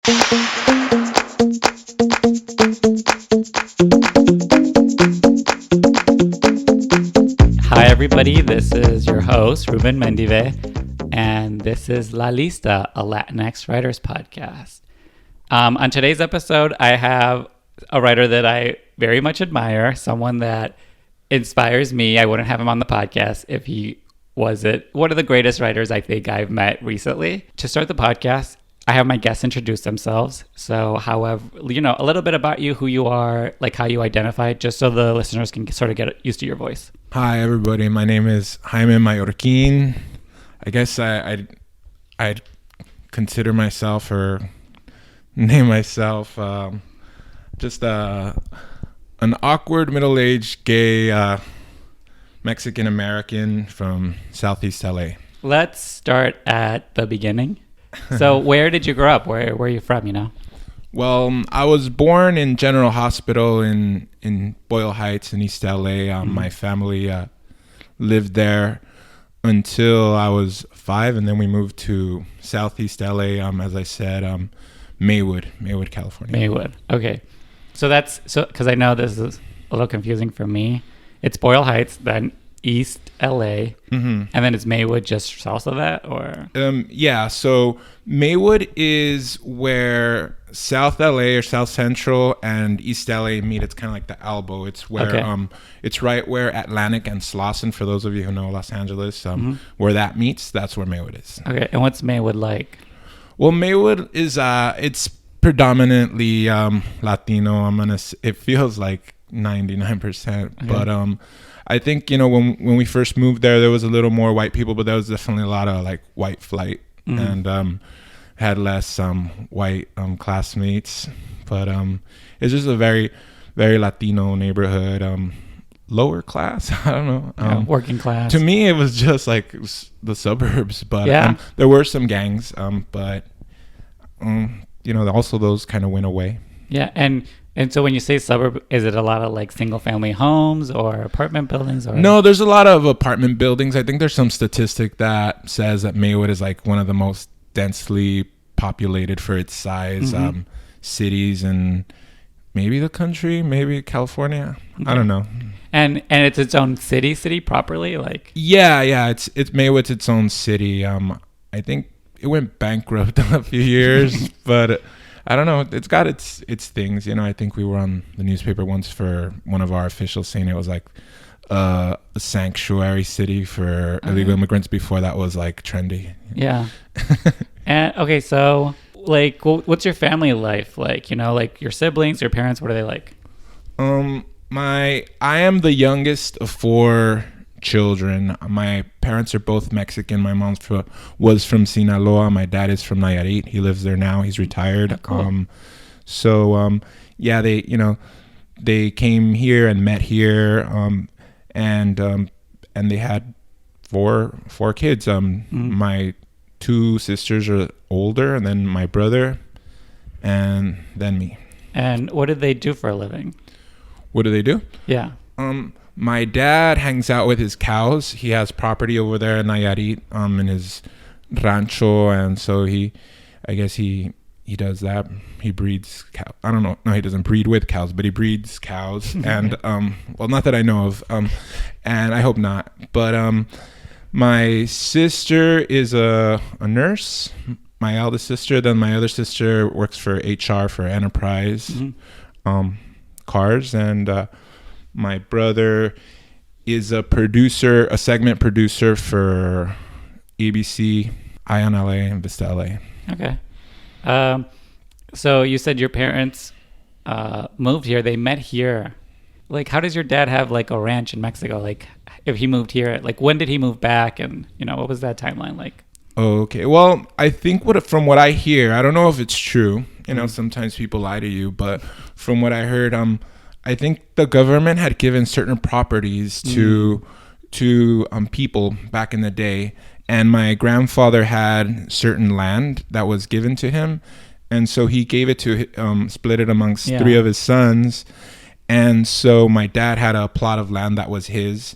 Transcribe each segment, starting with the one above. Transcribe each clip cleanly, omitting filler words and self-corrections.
Hi, everybody. This is your host, Ruben Mendive, and this is La Lista, a LatinX writers podcast. On today's episode, I have a writer that I very much admire, someone that inspires me. I wouldn't have him on the podcast if he wasn't one of the greatest writers I think I've met recently. To start the podcast, I have my guests introduce themselves. So, however, a little bit about you, who you are, like how you identify, just so the listeners can sort of get used to your voice. Hi, everybody. My name is Jaime Mayorquin. I guess I'd consider myself or name myself just an awkward middle-aged gay Mexican-American from Southeast LA. Let's start at the beginning. So where did you grow up? Where are you from, Well, I was born in General Hospital in Boyle Heights in East LA. My family lived there until I was 5, and then we moved to Southeast LA, as I said, Maywood, California. Maywood. Okay. So because I know this is a little confusing for me. It's Boyle Heights, then East LA, and then it's Maywood just south of that, or? Yeah, so Maywood is where South LA or South Central and East LA meet. It's kind of like the elbow. It's where it's right where Atlantic and Slauson, for those of you who know Los Angeles, where that meets, that's where Maywood is. Okay, and what's Maywood like? Well, Maywood is it's predominantly Latino. It feels like 99%, but I think when we first moved there was a little more white people, but there was definitely a lot of like white flight, and had less white classmates. But it's just a very, very Latino neighborhood. Lower class, I don't know. Working class. To me, it was just like the suburbs, but there were some gangs, but also those kind of went away. Yeah, and so when you say suburb, is it a lot of like single family homes or apartment buildings? Or? No, there's a lot of apartment buildings. I think there's some statistic that says that Maywood is like one of the most densely populated for its size cities in maybe the country, maybe California. Okay. I don't know. And it's its own city properly, like? Yeah. It's Maywood's its own city. I think it went bankrupt a few years, but I don't know. It's got its things. I think we were on the newspaper once for one of our officials saying it was like a sanctuary city for illegal immigrants. Before that was like trendy. Yeah. And okay, so like, what's your family life like? Like your siblings, your parents, what are they like? I am the youngest of 4 children. My parents are both Mexican. My mom was from Sinaloa. My dad is from Nayarit. He lives there now. He's retired. Oh, cool. They came here and met here, and they had four kids. My 2 sisters are older, and then my brother, and then me. And what did they do for a living? What do they do? Yeah. My dad hangs out with his cows. He has property over there in Nayarit, in his rancho, and so he does that. He breeds cows. I don't know. No, he doesn't breed with cows, but he breeds cows. And not that I know of, and I hope not. But my sister is a nurse. My eldest sister. Then my other sister works for HR for Enterprise Cars, and my brother is a segment producer for ABC, Ion LA, and Vista LA. Okay. So you said your parents moved here. They met here. Like, how does your dad have like a ranch in Mexico? Like, if he moved here, like when did he move back? And what was that timeline like? Okay. Well, I think from what I hear, I don't know if it's true. Sometimes people lie to you, but from what I heard, I think the government had given certain properties to people back in the day, and my grandfather had certain land that was given to him, and so he gave it to split it amongst 3 of his sons, and so my dad had a plot of land that was his,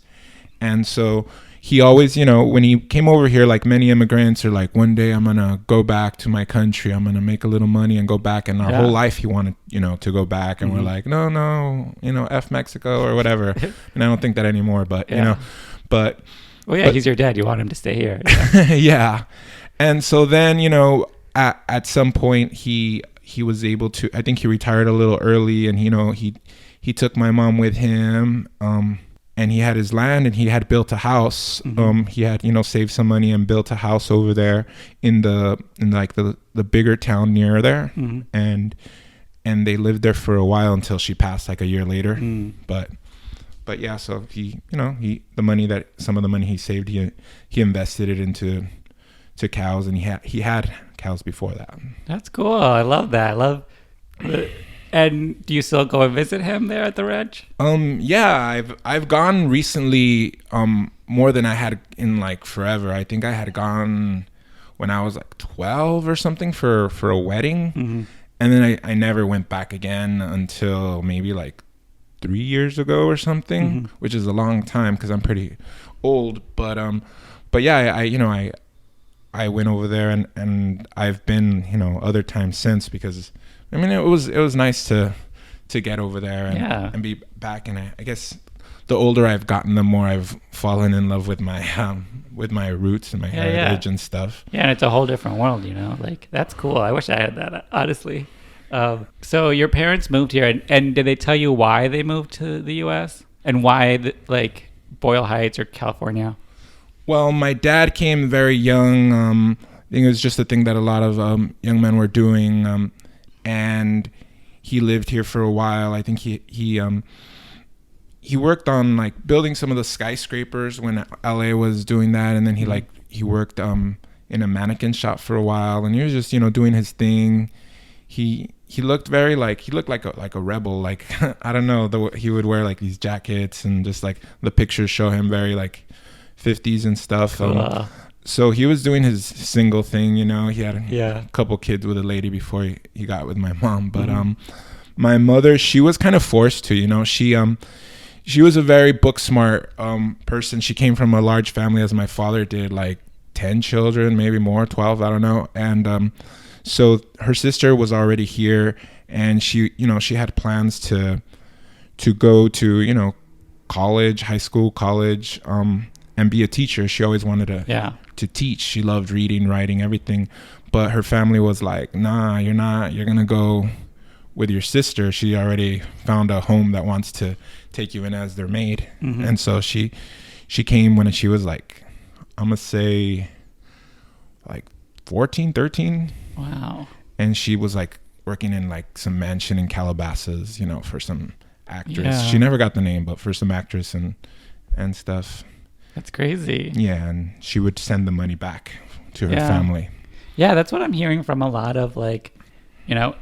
and so he always, when he came over here, like many immigrants are like, one day I'm gonna go back to my country, I'm gonna make a little money and go back. And our whole life he wanted, to go back, and we're like, no, F Mexico or whatever. And I don't think that anymore, but but well, yeah, he's your dad, you want him to stay here. Yeah. And so then, at some point he was able to, I think he retired a little early, and he took my mom with him, and he had his land, and he had built a house. He had saved some money and built a house over there in the bigger town near there. And they lived there for a while until she passed, like a year later. But yeah, so he some of the money he saved, he invested it into cows, and he had cows before that. That's cool. I love that. And do you still go and visit him there at the ranch? Yeah, I've gone recently, more than I had in like forever. I think I had gone when I was like 12 or something for a wedding. And then I never went back again until maybe like 3 years ago or something, which is a long time because I'm pretty old. But yeah, I went over there, and I've been other times since, because I mean it was nice to get over there and be back. And I guess the older I've gotten, the more I've fallen in love with my roots and my heritage and stuff. Yeah, and it's a whole different world, like that's cool. I wish I had that, honestly. So your parents moved here, and did they tell you why they moved to the U.S. and why like Boyle Heights or California? Well, my dad came very young. I think it was just a thing that a lot of young men were doing, and he lived here for a while. I think he worked on like building some of the skyscrapers when LA was doing that, and then he worked in a mannequin shop for a while, and he was just doing his thing. He looked very he looked like a rebel, like I don't know, he would wear like these jackets, and just like the pictures show him very like 50s and stuff. So he was doing his single thing, he had a couple kids with a lady before he got with my mom. But my mother, she was kind of forced to, she was a very book smart person. She came from a large family, as my father did, like 10 children, maybe more, 12, I don't know. And so her sister was already here, and she had plans to go to college, high school, college, and be a teacher. She always wanted to teach. She loved reading, writing, everything. But her family was like, nah, you're not. You're going to go with your sister. She already found a home that wants to take you in as their maid. And so she came when she was like, I'm going to say like 14, 13. Wow. And she was like working in like some mansion in Calabasas, for some actress. Yeah. She never got the name, but for some actress and stuff. That's crazy. Yeah, and she would send the money back to her family. Yeah, that's what I'm hearing from a lot of like,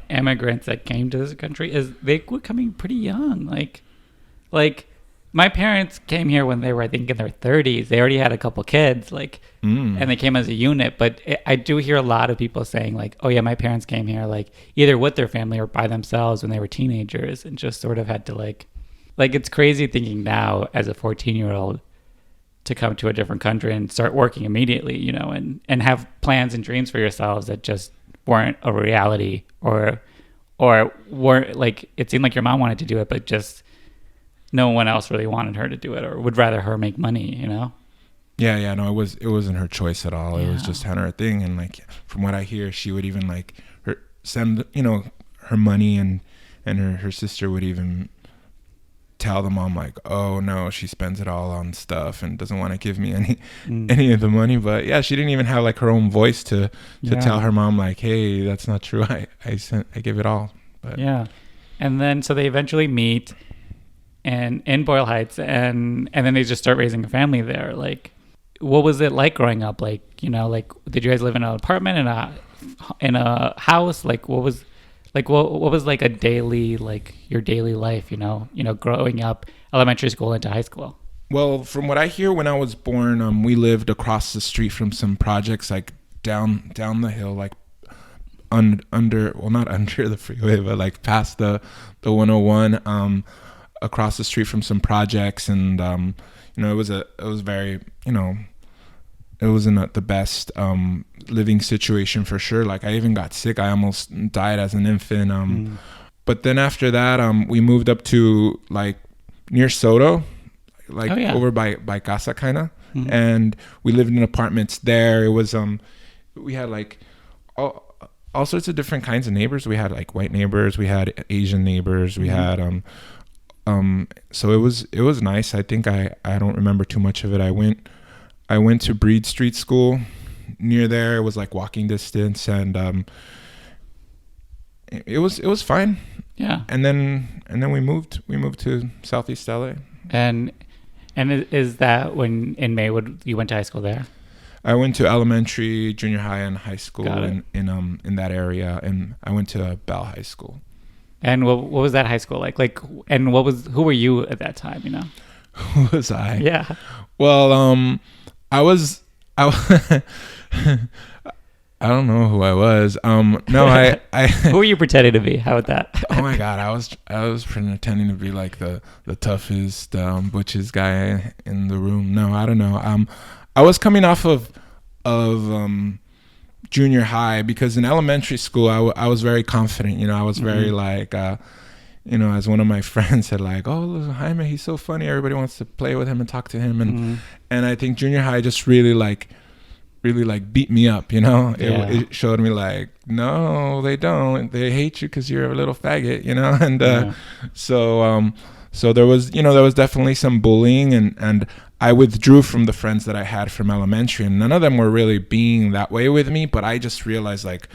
immigrants that came to this country, is they were coming pretty young. Like my parents came here when they were, I think, in their 30s. They already had a couple kids, and they came as a unit. But I do hear a lot of people saying like, oh yeah, my parents came here like either with their family or by themselves when they were teenagers, and just sort of had to like it's crazy thinking now as a 14-year-old to come to a different country and start working immediately, and have plans and dreams for yourselves that just weren't a reality, or weren't like, it seemed like your mom wanted to do it, but just no one else really wanted her to do it, or would rather her make money, Yeah, no, it wasn't her choice at all. It was just her thing. And like, from what I hear, she would even like send, her money, and her sister would even tell the mom like, oh no, she spends it all on stuff and doesn't want to give me any of the money. But yeah, she didn't even have like her own voice to tell her mom like, hey, that's not true, I give it all. But yeah. And then so they eventually meet and in Boyle Heights, and then they just start raising a family there. Like, what was it like growing up? Like, like, did you guys live in an apartment, in a house? Like, what was like a daily, like your daily life, growing up, elementary school into high school? Well, from what I hear, when I was born, we lived across the street from some projects, like down the hill, like under, well, not under the freeway, but like past the 101. across the street from some projects, and it was very, it wasn't the best living situation for sure. Like I even got sick. I almost died as an infant. But then after that, we moved up to like near Soto, like over by Casa kind of. And we lived in apartments there. It was we had like all sorts of different kinds of neighbors. We had like white neighbors, we had Asian neighbors, we had so it was nice. I think I don't remember too much of it. I went to Breed Street School near there. It was like walking distance, and it was fine. Yeah. And then we moved to Southeast LA. And is that when in Maywood you went to high school there? I went to elementary, junior high, and high school in that area, and I went to Bell High School. And what was that high school like? Like, and who were you at that time? Who was I? Yeah. Well, I don't know who I was. No, I Who were you pretending to be? How about that? Oh my God, I was pretending to be like the toughest, butchest guy in the room. No, I don't know. I was coming off of junior high, because in elementary school I was very confident. I was very like, as one of my friends said, like, oh, Jaime, he's so funny. Everybody wants to play with him and talk to him. And I think junior high just really beat me up. It showed me like, no, they don't. They hate you because you're a little faggot. And so there was definitely some bullying, and I withdrew from the friends that I had from elementary, and none of them were really being that way with me. But I just realized, like,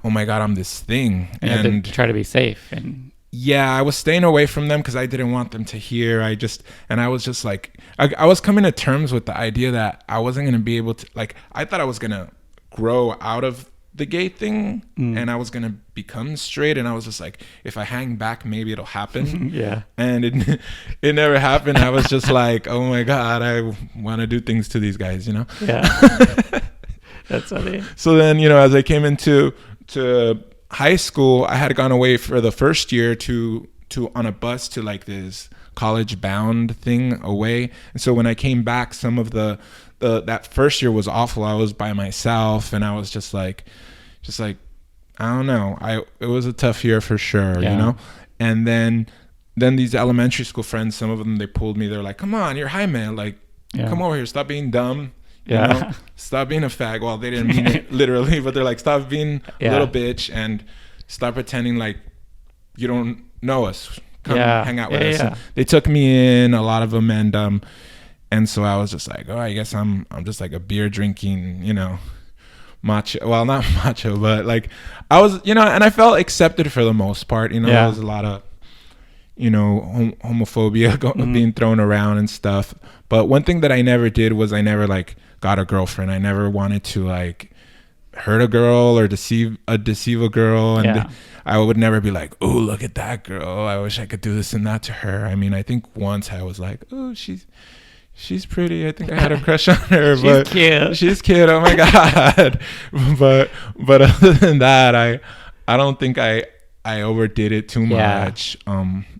oh my God, I'm this thing, and to try to be safe. And I was staying away from them because I didn't want them to hear. I was just like, I was coming to terms with the idea that I wasn't going to be able to, like, I thought I was going to grow out of the gay thing, and I was going to become straight, and I was just like, if I hang back, maybe it'll happen. And it never happened. I was just like, oh my God, I want to do things to these guys, That's funny. So then, as I came into high school, I had gone away for the first year to on a bus to like this college bound thing away. And so when I came back, some of that first year was awful. I was by myself, and I was just like, I don't know. It was a tough year for sure, And then these elementary school friends, some of them, they pulled me. They're like, come on, you're Jaime. Like, come over here. Stop being dumb. Stop being a fag. Well, they didn't mean it literally, but they're like, stop being a little bitch and stop pretending like you don't know us. Come hang out with us. And they took me in, a lot of them, and so I was just like, oh, I guess I'm just like a beer drinking, macho. Well, not macho, but like I was, and I felt accepted for the most part. There was a lot of, homophobia being thrown around and stuff. But one thing that I never did was I never like got a girlfriend. I never wanted to like hurt a girl or deceive a girl, and I would never be like, oh, look at that girl. I wish I could do this and that to her. I mean, I think once I was like, oh, she's pretty. I think I had a crush on her. But cute. She's cute. Oh my God. but other than that, I don't think I overdid it too much.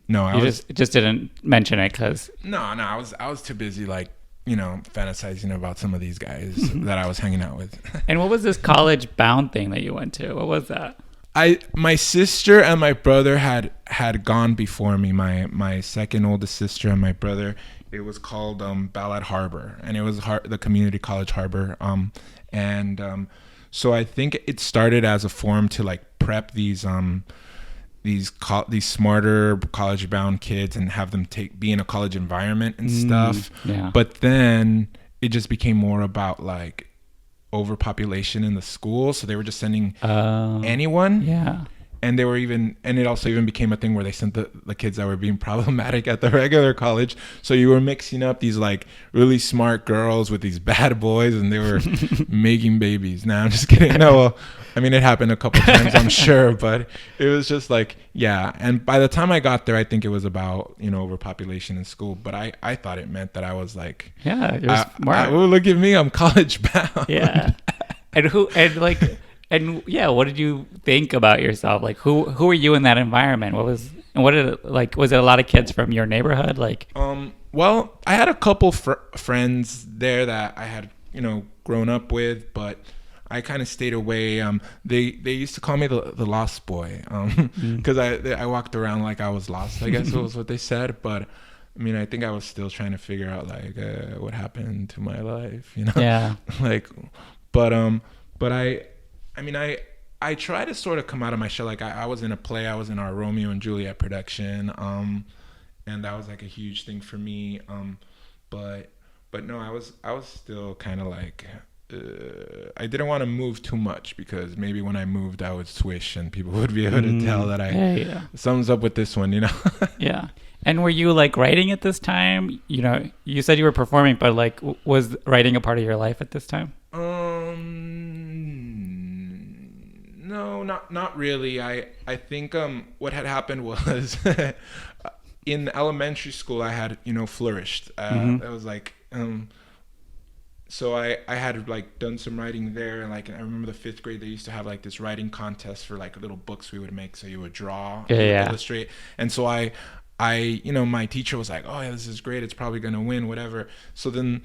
No, I just didn't mention it because I was too busy like, fantasizing about some of these guys that I was hanging out with. And what was this college bound thing that you went to? What was that? My sister and my brother had gone before me. My second oldest sister and my brother. It was called Ballad Harbor, and it was the community college harbor. So I think it started as a form to like prep these smarter college bound kids and have them be in a college environment and stuff. But then it just became more about like overpopulation in the school, so they were just sending anyone. And they were and it also even became a thing where they sent the kids that were being problematic at the regular college. So you were mixing up these like really smart girls with these bad boys, and they were making babies. Nah, I'm just kidding. No, well, I mean, it happened a couple times, I'm sure, but it was just like, And by the time I got there, I think it was about, overpopulation in school. But I thought it meant that I was like, you're smart. Oh, look at me, I'm college bound. What did you think about yourself? Like, who were you in that environment? What was? And what did it, like, was it a lot of kids from your neighborhood? Like, well, I had a couple friends there that I had, grown up with, but I kind of stayed away. They used to call me the lost boy, because I walked around like I was lost, I guess was what they said. But I mean, I think I was still trying to figure out like what happened to my life, Yeah. like, but I try to sort of come out of my shell. Like I was in a play, I was in our Romeo and Juliet production, and that was like a huge thing for me. But no, I was still kind of like, I didn't want to move too much because maybe when I moved I would swish and people would be able to tell that something's up with this one, Yeah. And were you like writing at this time? You said you were performing, but like was writing a part of your life at this time? No, not really. I think what had happened was in elementary school I had flourished. That was like so I had like done some writing there, and like I remember the 5th grade they used to have like this writing contest for like little books we would make. So you would draw, illustrate, and so I my teacher was like, oh yeah, this is great, it's probably gonna win, whatever. So then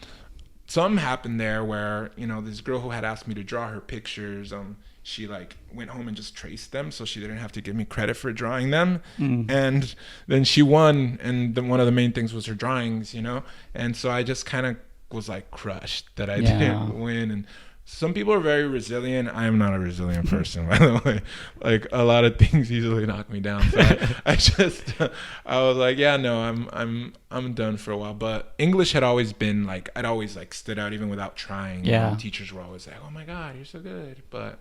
something happened there where this girl who had asked me to draw her pictures, she like went home and just traced them so she didn't have to give me credit for drawing them. And then she won, and then one of the main things was her drawings, and so I just kind of was like crushed that I didn't win. And some people are very resilient. I am not a resilient person, by the way. Like a lot of things easily knock me down. So I was like, yeah, no, I'm done for a while. But English had always been like, I'd always like stood out even without trying. Yeah. Teachers were always like, oh my God, you're so good. But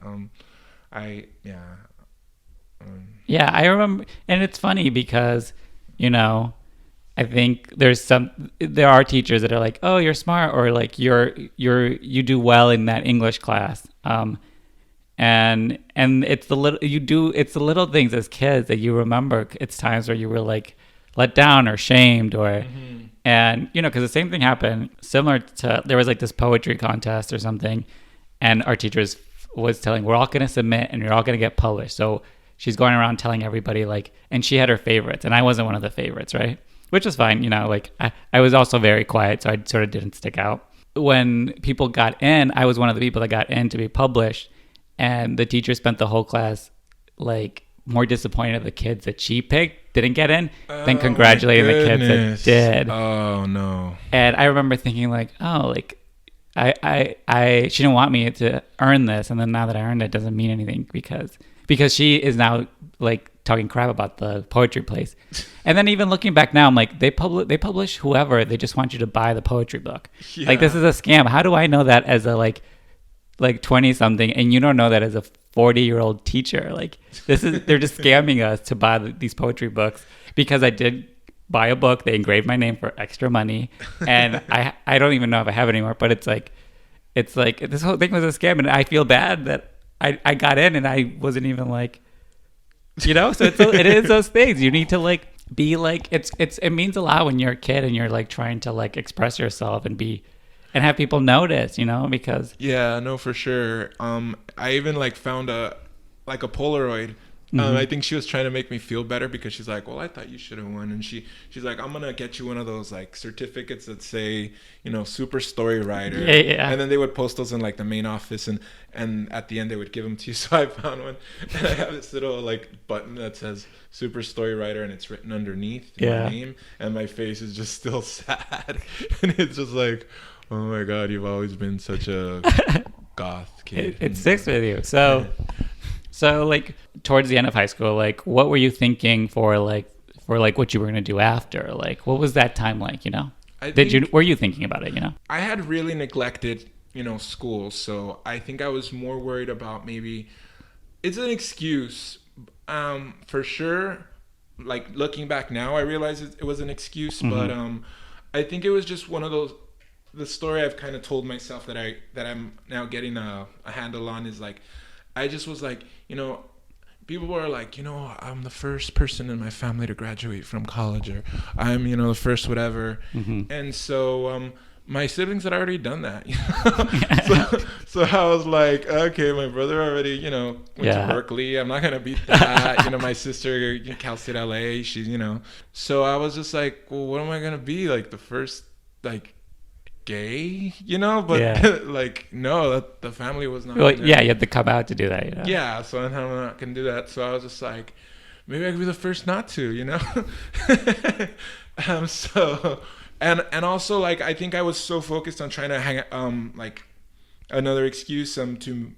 yeah, I remember, and it's funny because I think there are teachers that are like, oh, you're smart, or like you do well in that English class. And it's the little things as kids that you remember. It's times where you were like let down or shamed or, and because the same thing happened similar to, there was like this poetry contest or something, and our teachers was telling, we're all going to submit and you're all going to get published. So she's going around telling everybody like, and she had her favorites and I wasn't one of the favorites, right? Which is fine, like I was also very quiet, so I sort of didn't stick out. When people got in, I was one of the people that got in to be published, and the teacher spent the whole class like more disappointed at the kids that she picked didn't get in than congratulating the kids that did. Oh no. And I remember thinking like, oh, like I she didn't want me to earn this, and then now that I earned it doesn't mean anything because she is now like talking crap about the poetry place. And then even looking back now, I'm like, they publish whoever, they just want you to buy the poetry book. Yeah. Like, this is a scam. How do I know that as a like 20 something and you don't know that as a 40-year-old teacher? Like, they're just scamming us to buy these poetry books because I did buy a book. They engraved my name for extra money, and I don't even know if I have it anymore, but it's like this whole thing was a scam, and I feel bad that I got in and I wasn't even like, so it is those things. You need to like be like, it means a lot when you're a kid and you're like trying to like express yourself and have people notice, because yeah, no, for sure. I even like found a Polaroid. I think she was trying to make me feel better because she's like, well, I thought you should have won. And she's like, I'm going to get you one of those like certificates that say, super story writer. Yeah. And then they would post those in like the main office, and at the end they would give them to you. So I found one, and I have this little like button that says super story writer, and it's written underneath my name, and my face is just still sad. And it's just like, oh my God, you've always been such a goth kid. It sticks with you. So like towards the end of high school, like what were you thinking for what you were going to do after? Like, what was that time like, were you thinking about it, I had really neglected, school. So I think I was more worried about maybe it's an excuse, for sure. Like looking back now, I realize it was an excuse, but I think it was just one of those, the story I've kind of told myself that I'm now getting a handle on is like, I just was like, people were like, I'm the first person in my family to graduate from college, or I'm, the first whatever. And so my siblings had already done that. So I was like, okay, my brother already, went to Berkeley. I'm not gonna beat that. My sister, Cal State LA. She's, So I was just like, well, what am I gonna be, like the first, like, gay? But like, no, that the family was not. Well, you had to come out to do that. Yeah, so I'm not gonna do that. So I was just like, maybe I could be the first not to. So. And also, like, I think I was so focused on trying to hang like another excuse to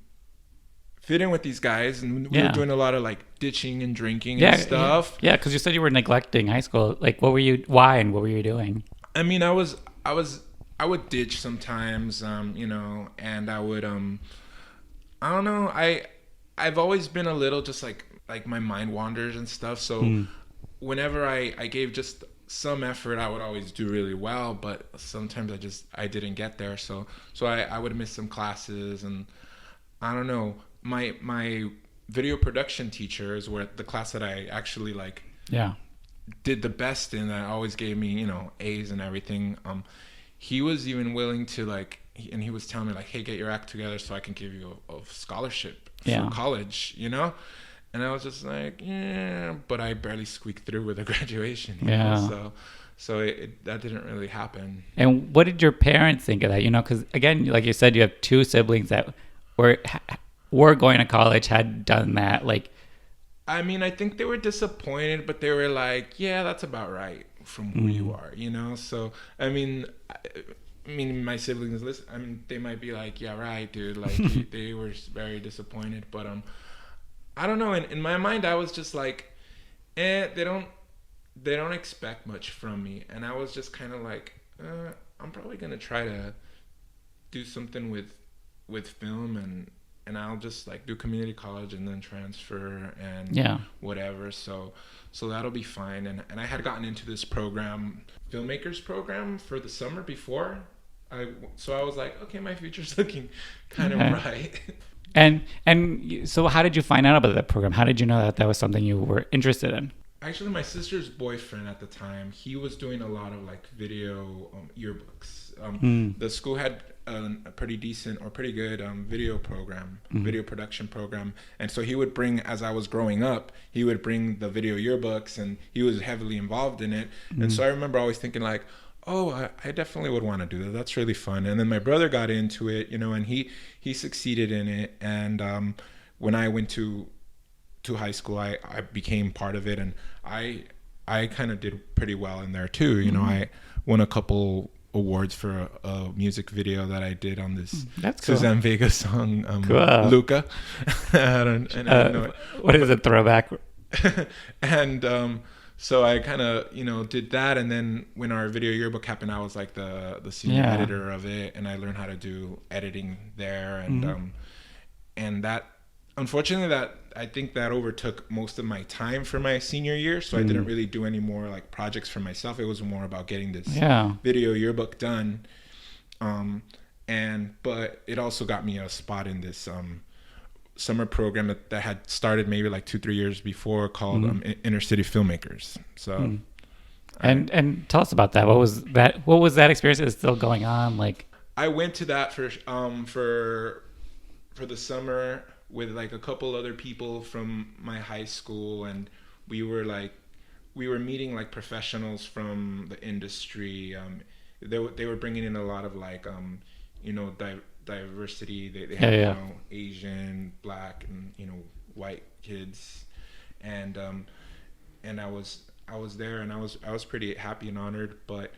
fit in with these guys, and we were doing a lot of like ditching and drinking and stuff. Yeah, because you said you were neglecting high school. Like, why and what were you doing? I mean, I would ditch sometimes, and I would I don't know. I've always been a little just like my mind wanders and stuff. So whenever I gave just some effort, I would always do really well, but sometimes I didn't get there. So I would miss some classes, and I don't know. My video production teachers were the class that I actually did the best in, that always gave me, A's and everything. He was even willing to and he was telling me like, hey, get your act together so I can give you a scholarship for college, And I was just like, yeah, but I barely squeaked through with a graduation. So that didn't really happen. And what did your parents think of that? Because again, like you said, you have two siblings that were going to college, had done that. Like, I mean, I think they were disappointed, but they were like, yeah, that's about right from who you are, So I mean, my siblings listen. I mean, they might be like, yeah, right, dude. Like they were very disappointed, but I don't know. In my mind, I was just like, they don't expect much from me, and I was just kind of like, I'm probably gonna try to do something with film, and I'll just like do community college and then transfer and whatever. So that'll be fine. And I had gotten into this program, Filmmakers program, for the summer before. So I was like, okay, my future's looking kind of bright. And so how did you find out about that program? How did you know that was something you were interested in? Actually, my sister's boyfriend at the time, he was doing a lot of like video yearbooks. The school had a pretty decent or pretty good video program, video production program. And so he would bring, as I was growing up, he would bring the video yearbooks, and he was heavily involved in it. And so I remember always thinking like, oh, I definitely would want to do that. That's really fun. And then my brother got into it, and he succeeded in it. And when I went to high school, I became part of it, and I kind of did pretty well in there too. I won a couple awards for a music video that I did on this Suzanne Vega song, Luca. I don't know it. What is it, throwback? And so I kind of, did that. And then when our video yearbook happened, I was like the senior editor of it, and I learned how to do editing there. And and that, unfortunately, I think that overtook most of my time for my senior year. So I didn't really do any more like projects for myself. It was more about getting this video yearbook done. But it also got me a spot in this summer program that had started maybe like 2-3 years before, called Inner City Filmmakers. So and tell us about that. What was that experience? Is still going on? Like, I went to that for the summer with like a couple other people from my high school, and we were meeting like professionals from the industry. They were bringing in a lot of like diversity. They had Asian, Black, and white kids, and I was there, and I was pretty happy and honored, but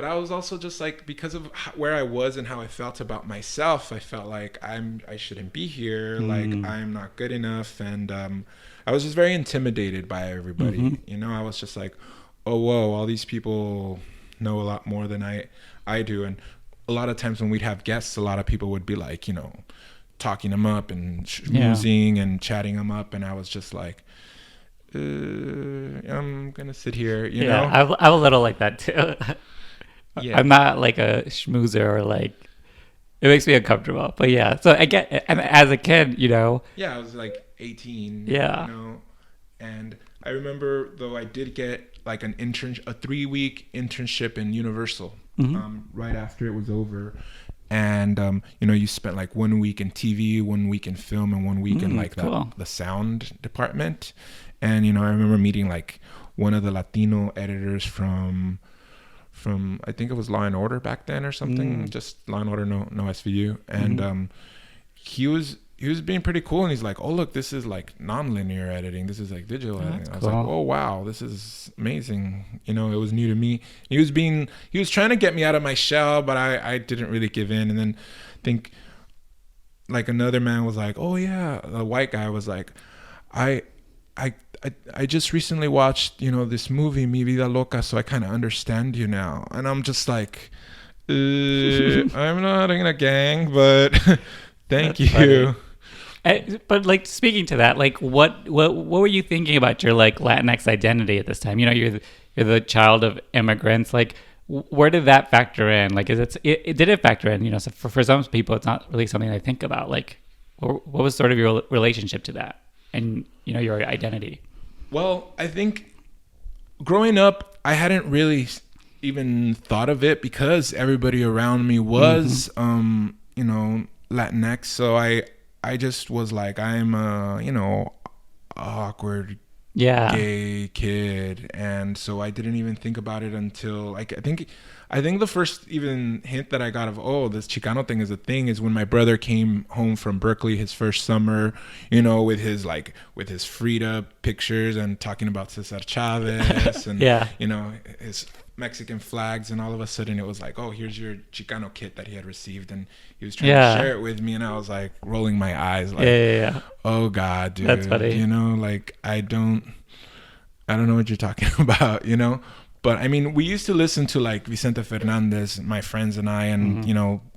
I was also just like, because of where I was and how I felt about myself, I felt like I shouldn't be here, like I'm not good enough, and I was just very intimidated by everybody. I was just like, oh whoa, all these people know a lot more than I do. And a lot of times when we'd have guests, a lot of people would be like, talking them up and schmoozing and chatting them up, and I was just like, I'm gonna sit here, you know. I'm a little like that too. I'm not like a schmoozer, or like, it makes me uncomfortable. But yeah, so I get, and as a kid, I was like 18. Yeah. And I remember, though, I did get like a 3-week internship in Universal right after it was over. and you spent like 1 week in TV, 1 week in film, and 1 week in like cool. the sound department. And I remember meeting like one of the Latino editors from I think it was Law and Order back then or something, just Law and Order, no SVU, and he was being pretty cool, and he's like, oh look, this is like non-linear editing, this is like digital editing. I was like, oh wow, this is amazing. It was new to me. He was trying to get me out of my shell, but I didn't really give in. And then I think like another man was like, oh yeah, the white guy was like, I just recently watched this movie Mi Vida Loca, so I kind of understand you now. And I'm just like, I'm not in a gang, but thank you. Funny. But like, speaking to that, like what were you thinking about your like Latinx identity at this time? You're the child of immigrants. Like, where did that factor in? Like, did it factor in? So for some people, it's not really something they think about. Like, what was sort of your relationship to that and your identity? Well, I think growing up, I hadn't really even thought of it because everybody around me was Latinx. So I just was like, I'm a awkward gay kid, and so I didn't even think about it until like I think the first even hint that I got of this Chicano thing is a thing is when my brother came home from Berkeley his first summer, with his Frida pictures and talking about Cesar Chavez and his Mexican flags, and all of a sudden it was like, oh, here's your Chicano kit that he had received, and he was trying to share it with me, and I was like rolling my eyes like, oh God, dude, that's funny. Like I don't know what you're talking about, but I mean, we used to listen to like Vicente Fernandez, my friends and I, and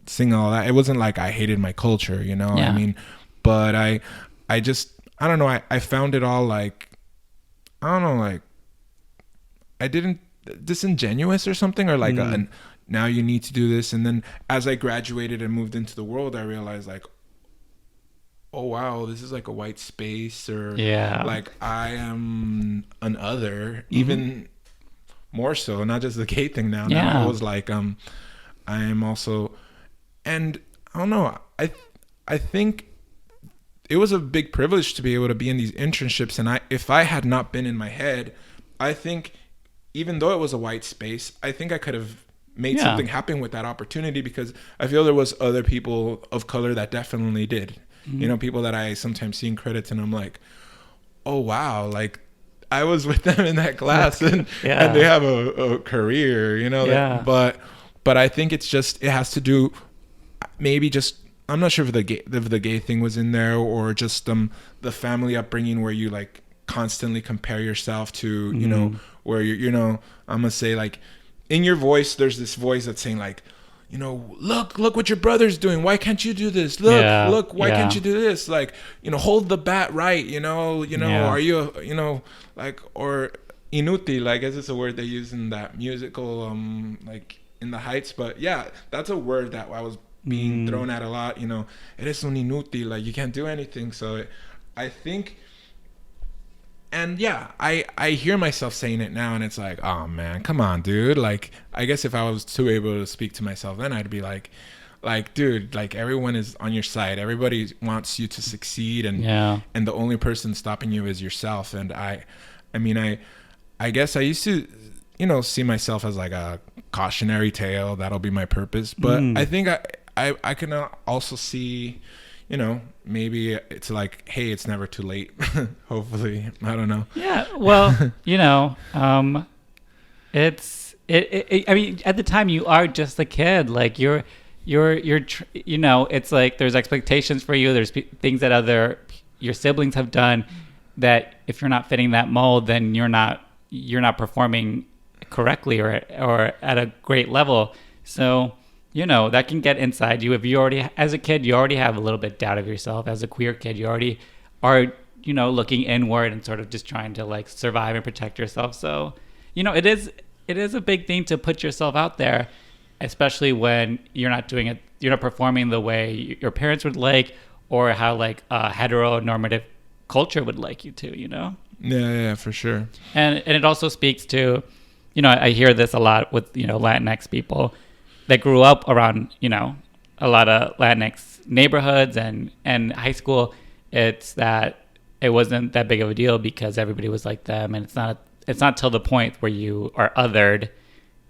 sing all that. It wasn't like I hated my culture, I mean, but I don't know, I found it all like, I don't know, like I didn't disingenuous or something, or like now you need to do this. And then as I graduated and moved into the world, I realized like, oh wow, this is like a white space, or like I am an other, even more so, not just the gay thing now. Now I was like, I am also, and I don't know, I think it was a big privilege to be able to be in these internships, and if I had not been in my head, I think even though it was a white space, I think I could have made something happen with that opportunity, because I feel there was other people of color that definitely did. People that I sometimes see in credits, and I'm like, oh wow, like I was with them in that class, and they have a career, but I think it has to do maybe just, I'm not sure if the gay thing was in there, or just the family upbringing where you like constantly compare yourself to where I'm gonna say like in your voice there's this voice that's saying like, look what your brother's doing, why can't you do this, look why can't you do this, like hold the bat right, are you like, or inútil, I guess it's a word they use in that musical like In the Heights, but that's a word that I was being thrown at a lot, eres un inútil, like you can't do anything. So I think, and I hear myself saying it now, and it's like, oh man, come on, dude. Like, I guess if I was too able to speak to myself then, I'd be like, dude, like everyone is on your side. Everybody wants you to succeed, and the only person stopping you is yourself. And I mean, I guess I used to, see myself as like a cautionary tale. That'll be my purpose. But I think I can also see, maybe it's like, hey, it's never too late. Hopefully, I don't know. Yeah, well, it's I mean, at the time you are just a kid. Like you're it's like there's expectations for you. There's things that your siblings have done that if you're not fitting that mold, then you're not performing correctly or at a great level. So that can get inside you. If you already, as a kid, you already have a little bit doubt of yourself. As a queer kid, you already are, looking inward and sort of just trying to like survive and protect yourself. So, it is a big thing to put yourself out there, especially when you're not doing it, you're not performing the way your parents would like, or how like a heteronormative culture would like you to, Yeah, for sure. And it also speaks to, I hear this a lot with, Latinx people that grew up around, a lot of Latinx neighborhoods and high school, it's that it wasn't that big of a deal because everybody was like them, and it's not till the point where you are othered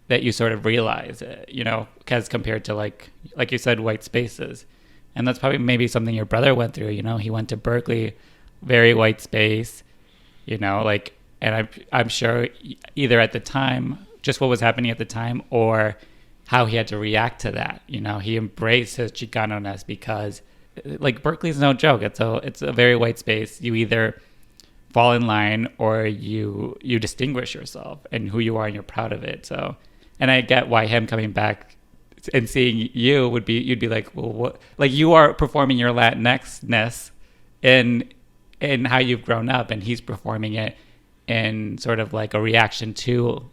that you sort of realize it, you know, because compared to like you said, white spaces. And that's probably maybe something your brother went through, you know. He went to Berkeley, very white space, you know, like, and I'm sure either at the time, just what was happening at the time, or how he had to react to that. You know, he embraced his Chicano-ness because, like, Berkeley's no joke. It's a very white space. You either fall in line or you distinguish yourself and who you are, and you're proud of it. So, and I get why him coming back and seeing you you'd be like, well, what? Like, you are performing your Latinx-ness in how you've grown up, and he's performing it in sort of like a reaction to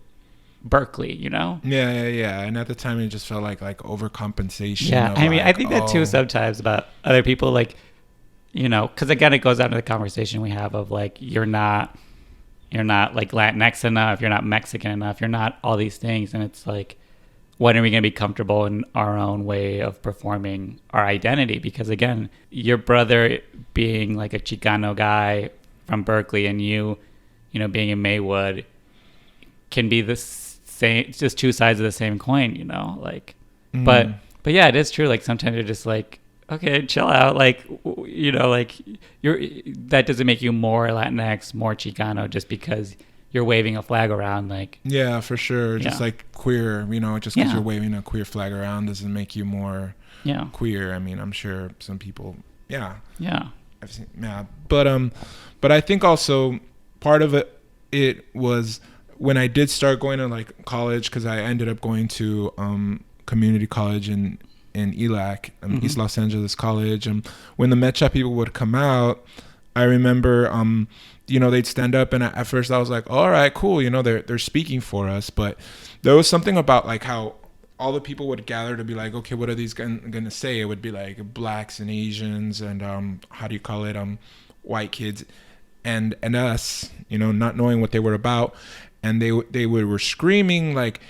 Berkeley, you know? Yeah. And at the time, it just felt like overcompensation. Yeah, I mean, I think that too sometimes about other people, like, you know, because again, it goes down to the conversation we have of like, you're not like Latinx enough, you're not Mexican enough, you're not all these things, and it's like, when are we going to be comfortable in our own way of performing our identity? Because again, your brother being like a Chicano guy from Berkeley, and you know, being in Maywood, can be the same, just two sides of the same coin, you know, like, but yeah, it is true. Like, sometimes you're just like, okay, chill out. Like, you know, like, that doesn't make you more Latinx, more Chicano just because you're waving a flag around. Like, yeah, for sure. Just like queer, you know, just because Yeah. you're waving a queer flag around doesn't make you more yeah, queer. I mean, I'm sure some people, yeah, I've seen, but I think also part of it was when I did start going to like college, because I ended up going to community college in ELAC, East Los Angeles College. When the Mecha people would come out, I remember, you know, they'd stand up, and at first I was like, all right, cool, you know, they're speaking for us. But there was something about like how all the people would gather to be like, okay, what are these gonna say? It would be like blacks and Asians and how do you call it, white kids and us, you know, not knowing what they were about, and they were screaming like,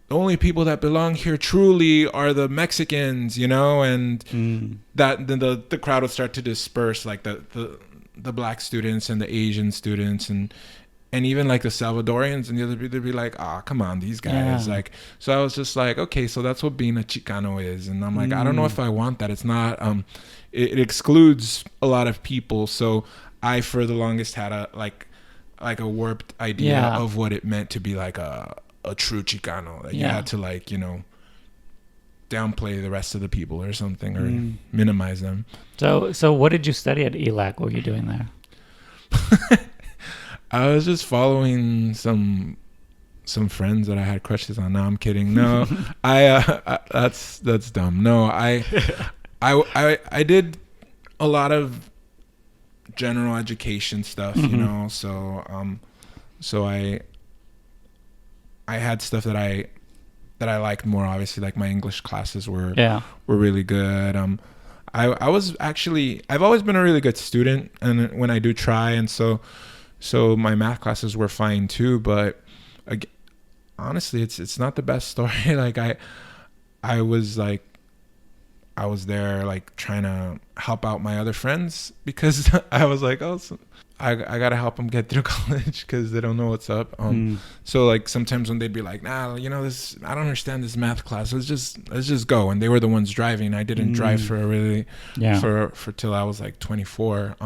the only people that belong here truly are the Mexicans, you know, and that then the crowd would start to disperse, like the black students and the Asian students and even like the Salvadorians and the other people, they'd be like, come on, these guys. Like, so I was just like, okay, so that's what being a Chicano is. And I'm like, I don't know if I want that. It's not, it excludes a lot of people. So I, for the longest, had a warped idea of what it meant to be like a true Chicano, that you had to, like, you know, downplay the rest of the people or something, or minimize them. So what did you study at ELAC? What were you doing there? I was just following some friends that I had crushes on. No, I'm kidding. No, that's dumb. No, I did a lot of general education stuff, you know. So I had stuff that I liked more, obviously, like my English classes were really good. I was actually, I've always been a really good student, and when I do try, and so my math classes were fine too. But honestly, it's not the best story. Like I was there like trying to help out my other friends, because I was like, I gotta help them get through college because they don't know what's up. So like sometimes when they'd be like, nah, you know, this, I don't understand this math class. Let's just go. And they were the ones driving. I didn't drive for a really for till I was like 24.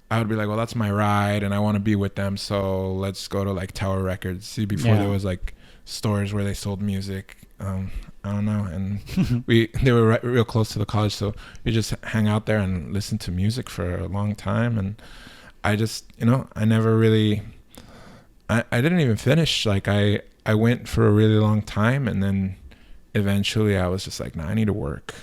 I would be like, well, that's my ride, and I want to be with them. So let's go to like Tower Records. See, before there was like stores where they sold music. I don't know, and they were real close to the college, so we just hang out there and listen to music for a long time. And I just, you know, I never really, I didn't even finish. Like I went for a really long time, and then eventually I was just like, nah, I need to work.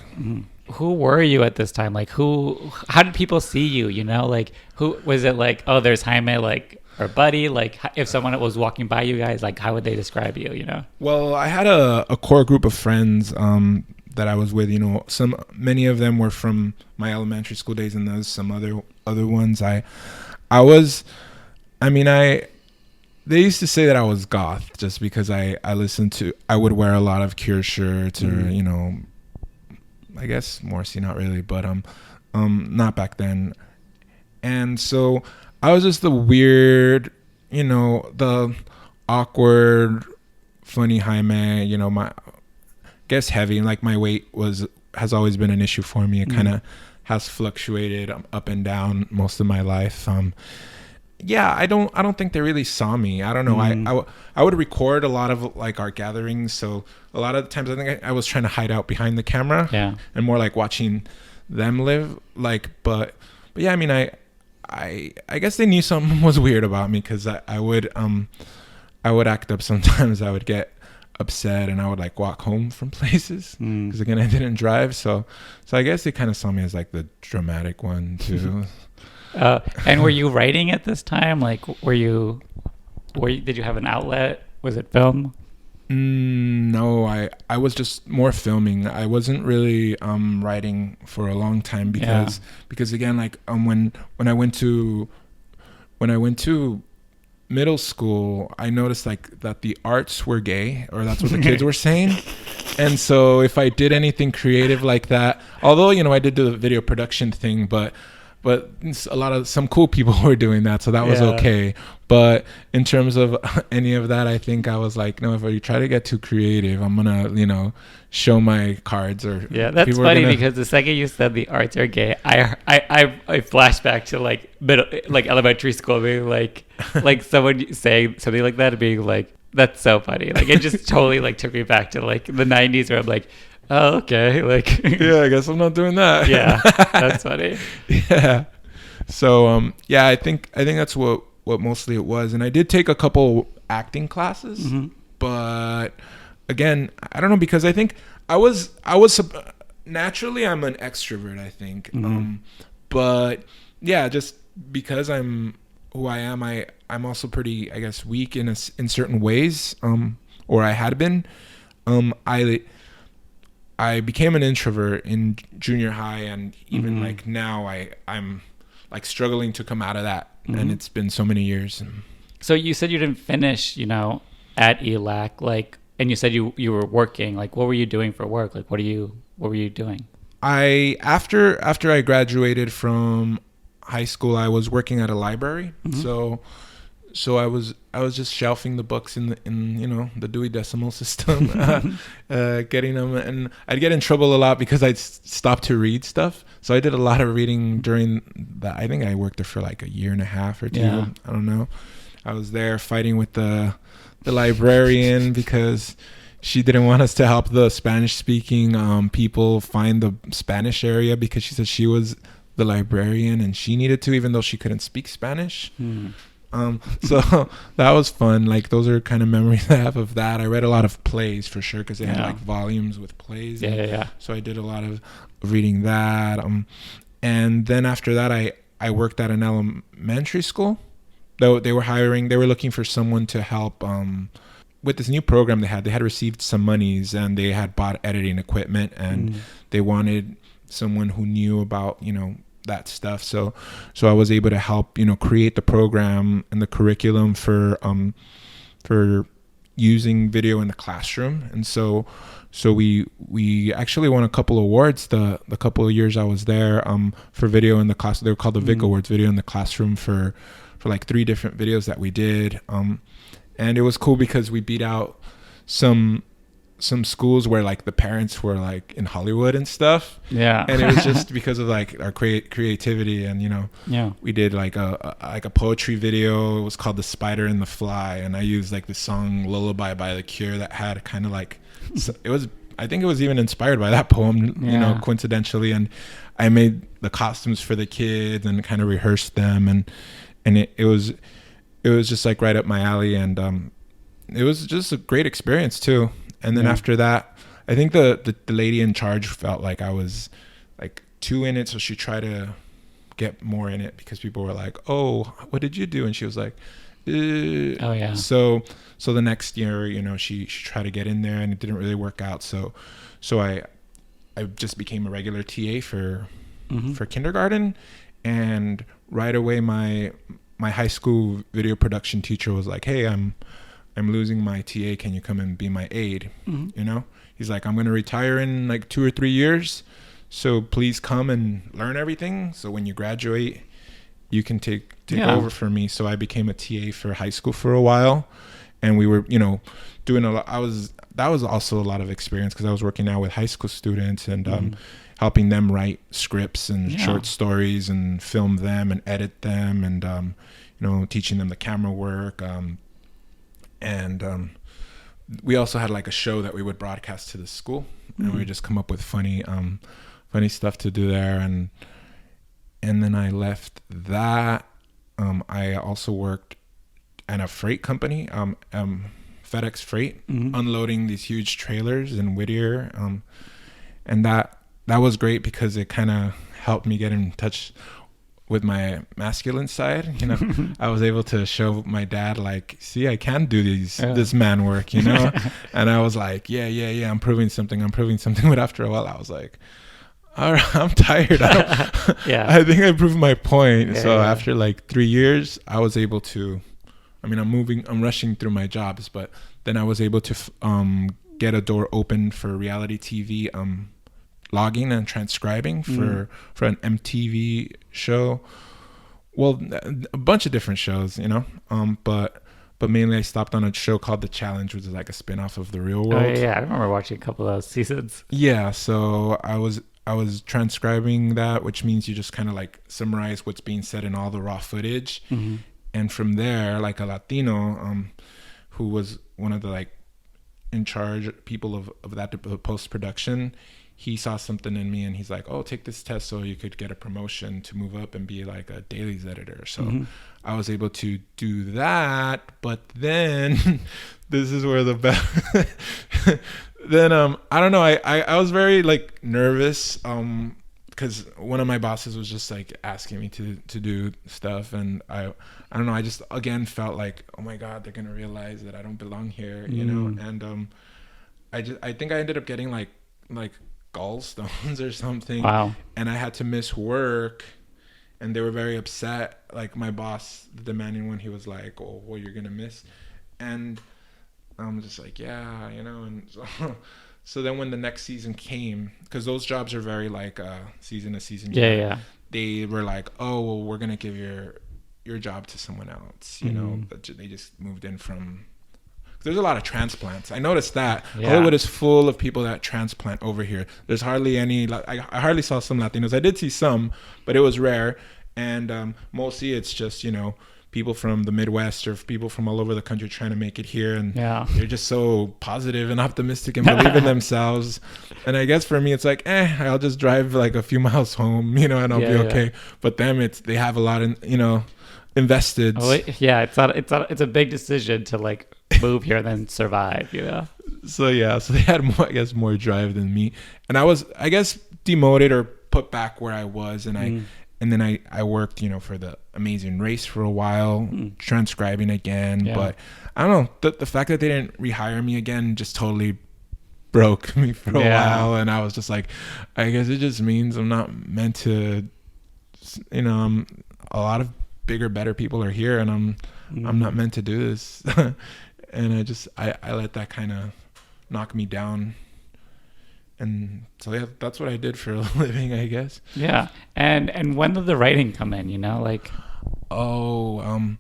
Who were you at this time? Like, how did people see you? You know, like, who was it? Like, oh, there's Jaime, like, or Buddy. Like, if someone was walking by you guys, like, how would they describe you? You know? Well, I had a core group of friends that I was with. You know, many of them were from my elementary school days, and there's some other ones. They used to say that I was goth just because I would wear a lot of Cure shirts, or, you know, I guess Morrissey, not really, but not back then. And so I was just the weird, the awkward, funny Jaime. My guess heavy, like my weight has always been an issue for me. It kind of has fluctuated up and down most of my life. I don't think they really saw me. I don't know. I would record a lot of like our gatherings, so a lot of the times I think I was trying to hide out behind the camera, and more like watching them live. But yeah, I mean, I guess they knew something was weird about me, because I would act up sometimes. I would get upset and I would like walk home from places, because again, I didn't drive, so I guess they kind of saw me as like the dramatic one too. And were you writing at this time? Like, did you have an outlet? Was it film? No, I was just more filming. I wasn't really writing for a long time, because again, like when I went to middle school, I noticed like that the arts were gay, or that's what the kids were saying. And so if I did anything creative like that, although I did do the video production thing, but some cool people were doing that, so that was okay. But in terms of any of that, I think I was like, no, if you try to get too creative, I'm gonna show my cards. Or that's funny, because the second you said the arts are gay, I flashed back to like elementary school, being like someone saying something like that and being like, that's so funny. Like, it just totally like took me back to like the 90s, where I'm like, oh, okay. Like, yeah, I guess I'm not doing that. Yeah, that's funny. Yeah. So, I think that's what mostly it was. And I did take a couple acting classes, but again, I don't know, because I think I was naturally, I'm an extrovert, I think. But yeah, just because I'm who I am, I'm also pretty, I guess, weak in certain ways, or I had been. I became an introvert in junior high, and even like now I'm like struggling to come out of that, and it's been so many years. So you said you didn't finish, at ELAC, like, and you said you were working. Like, what were you doing for work? Like, what were you doing? After I graduated from high school, I was working at a library. So I was just shelving the books in the Dewey Decimal System, getting them, and I'd get in trouble a lot because I'd stop to read stuff. So I did a lot of reading during that. I think I worked there for like a year and a half or two. Yeah. I don't know. I was there fighting with the librarian because she didn't want us to help the Spanish-speaking people find the Spanish area, because she said she was the librarian and she needed to, even though she couldn't speak Spanish. So that was fun. Like, those are kind of memories I have of that. I read a lot of plays for sure, because they had like volumes with plays. Yeah. So I did a lot of reading that. And then after that, I worked at an elementary school. Though they were looking for someone to help with this new program they had received some monies, and they had bought editing equipment, and they wanted someone who knew about, that stuff. So I was able to help, create the program and the curriculum for using video in the classroom. And so we actually won a couple awards the couple of years I was there for video in the class. They were called the Vic Awards, video in the classroom, for like 3 different videos that we did. And it was cool because we beat out some schools where like the parents were like in Hollywood and stuff. Yeah. And it was just because of like our creativity, and we did like a poetry video. It was called The Spider and the Fly, and I used like the song Lullaby by The Cure that had kind of like I think it was even inspired by that poem, coincidentally. And I made the costumes for the kids and kind of rehearsed them, and it was just like right up my alley, and it was just a great experience too. And then after that, I think the lady in charge felt like I was like too in it, so she tried to get more in it, because people were like, "Oh, what did you do?" And she was like, "Oh yeah." So the next year, she tried to get in there, and it didn't really work out. So I just became a regular TA for kindergarten, and right away my high school video production teacher was like, "Hey, I'm I'm losing my TA. Can you come and be my aide? Mm-hmm. You know, he's like, I'm going to retire in like 2 or 3 years. So please come and learn everything. So when you graduate, you can take over for me. So I became a TA for high school for a while. And we were, you know, doing a lot. That was also a lot of experience because I was working now with high school students and helping them write scripts and short stories and film them and edit them and, you know, teaching them the camera work. And we also had like a show that we would broadcast to the school, and we would just come up with funny stuff to do there. And then I left that. I also worked at a freight company, FedEx Freight, unloading these huge trailers in Whittier. And that was great because it kind of helped me get in touch with my masculine side. You know, I was able to show my dad, like, see, I can do this man work, you know? And I was like, yeah, I'm proving something. But after a while, I was like, all right, I'm tired. I think I proved my point. After like 3 years, I was able to, I'm rushing through my jobs, but then I was able to get a door open for reality TV, logging and transcribing for an MTV show. Well, a bunch of different shows, you know, but mainly I stopped on a show called The Challenge, which is like a spin-off of The Real World. Oh yeah, I remember watching a couple of those seasons. Yeah, so I was transcribing that, which means you just kind of like summarize what's being said in all the raw footage. And from there, like a Latino who was one of the like in charge people of that post-production, he saw something in me and he's like, oh, take this test so you could get a promotion to move up and be like a dailies editor. So I was able to do that. But then this is where the then I don't know, I was very like nervous because one of my bosses was just like asking me to do stuff, and I don't know, I just again felt like, oh my God, they're gonna realize that I don't belong here, you know. And I think I ended up getting like gallstones or something. Wow. And I had to miss work, and they were very upset. Like my boss, the demanding one, he was like, oh, well, you're gonna miss. And I'm just like, yeah, you know. And so then when the next season came, because those jobs are very like season to season, they were like, oh, well, we're gonna give your job to someone else, you know. But they just moved in from, there's a lot of transplants. I noticed that Hollywood is full of people that transplant over here. There's hardly any, I hardly saw some Latinos. I did see some, but it was rare. And mostly it's just, you know, people from the Midwest or people from all over the country trying to make it here. And they're just so positive and optimistic and believe in themselves. And I guess for me, it's like, I'll just drive like a few miles home, you know, and I'll be okay. But them, they have a lot in, you know, invested. Oh, it's a big decision to like move here and then survive, you know. So they had more, I guess, more drive than me, and I was, I guess, demoted or put back where I was, and then I worked, you know, for the Amazing Race for a while, transcribing again. But I don't know, the fact that they didn't rehire me again just totally broke me for a while, and I was just like, I guess it just means I'm not meant to, you know, a lot of bigger, better people are here, and I'm not meant to do this. And I let that kind of knock me down. And so that's what I did for a living, I guess. Yeah. And when did the writing come in, you know, like? Well,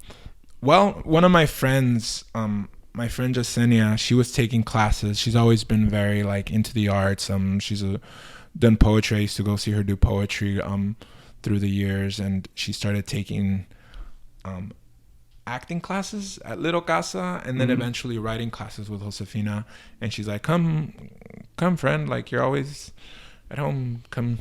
one of my friends, my friend Jasenia, she was taking classes. She's always been very like into the arts. She's done poetry. I used to go see her do poetry through the years, and she started taking acting classes at Little Casa, and then eventually writing classes with Josefina. And she's like, come friend, like you're always at home, come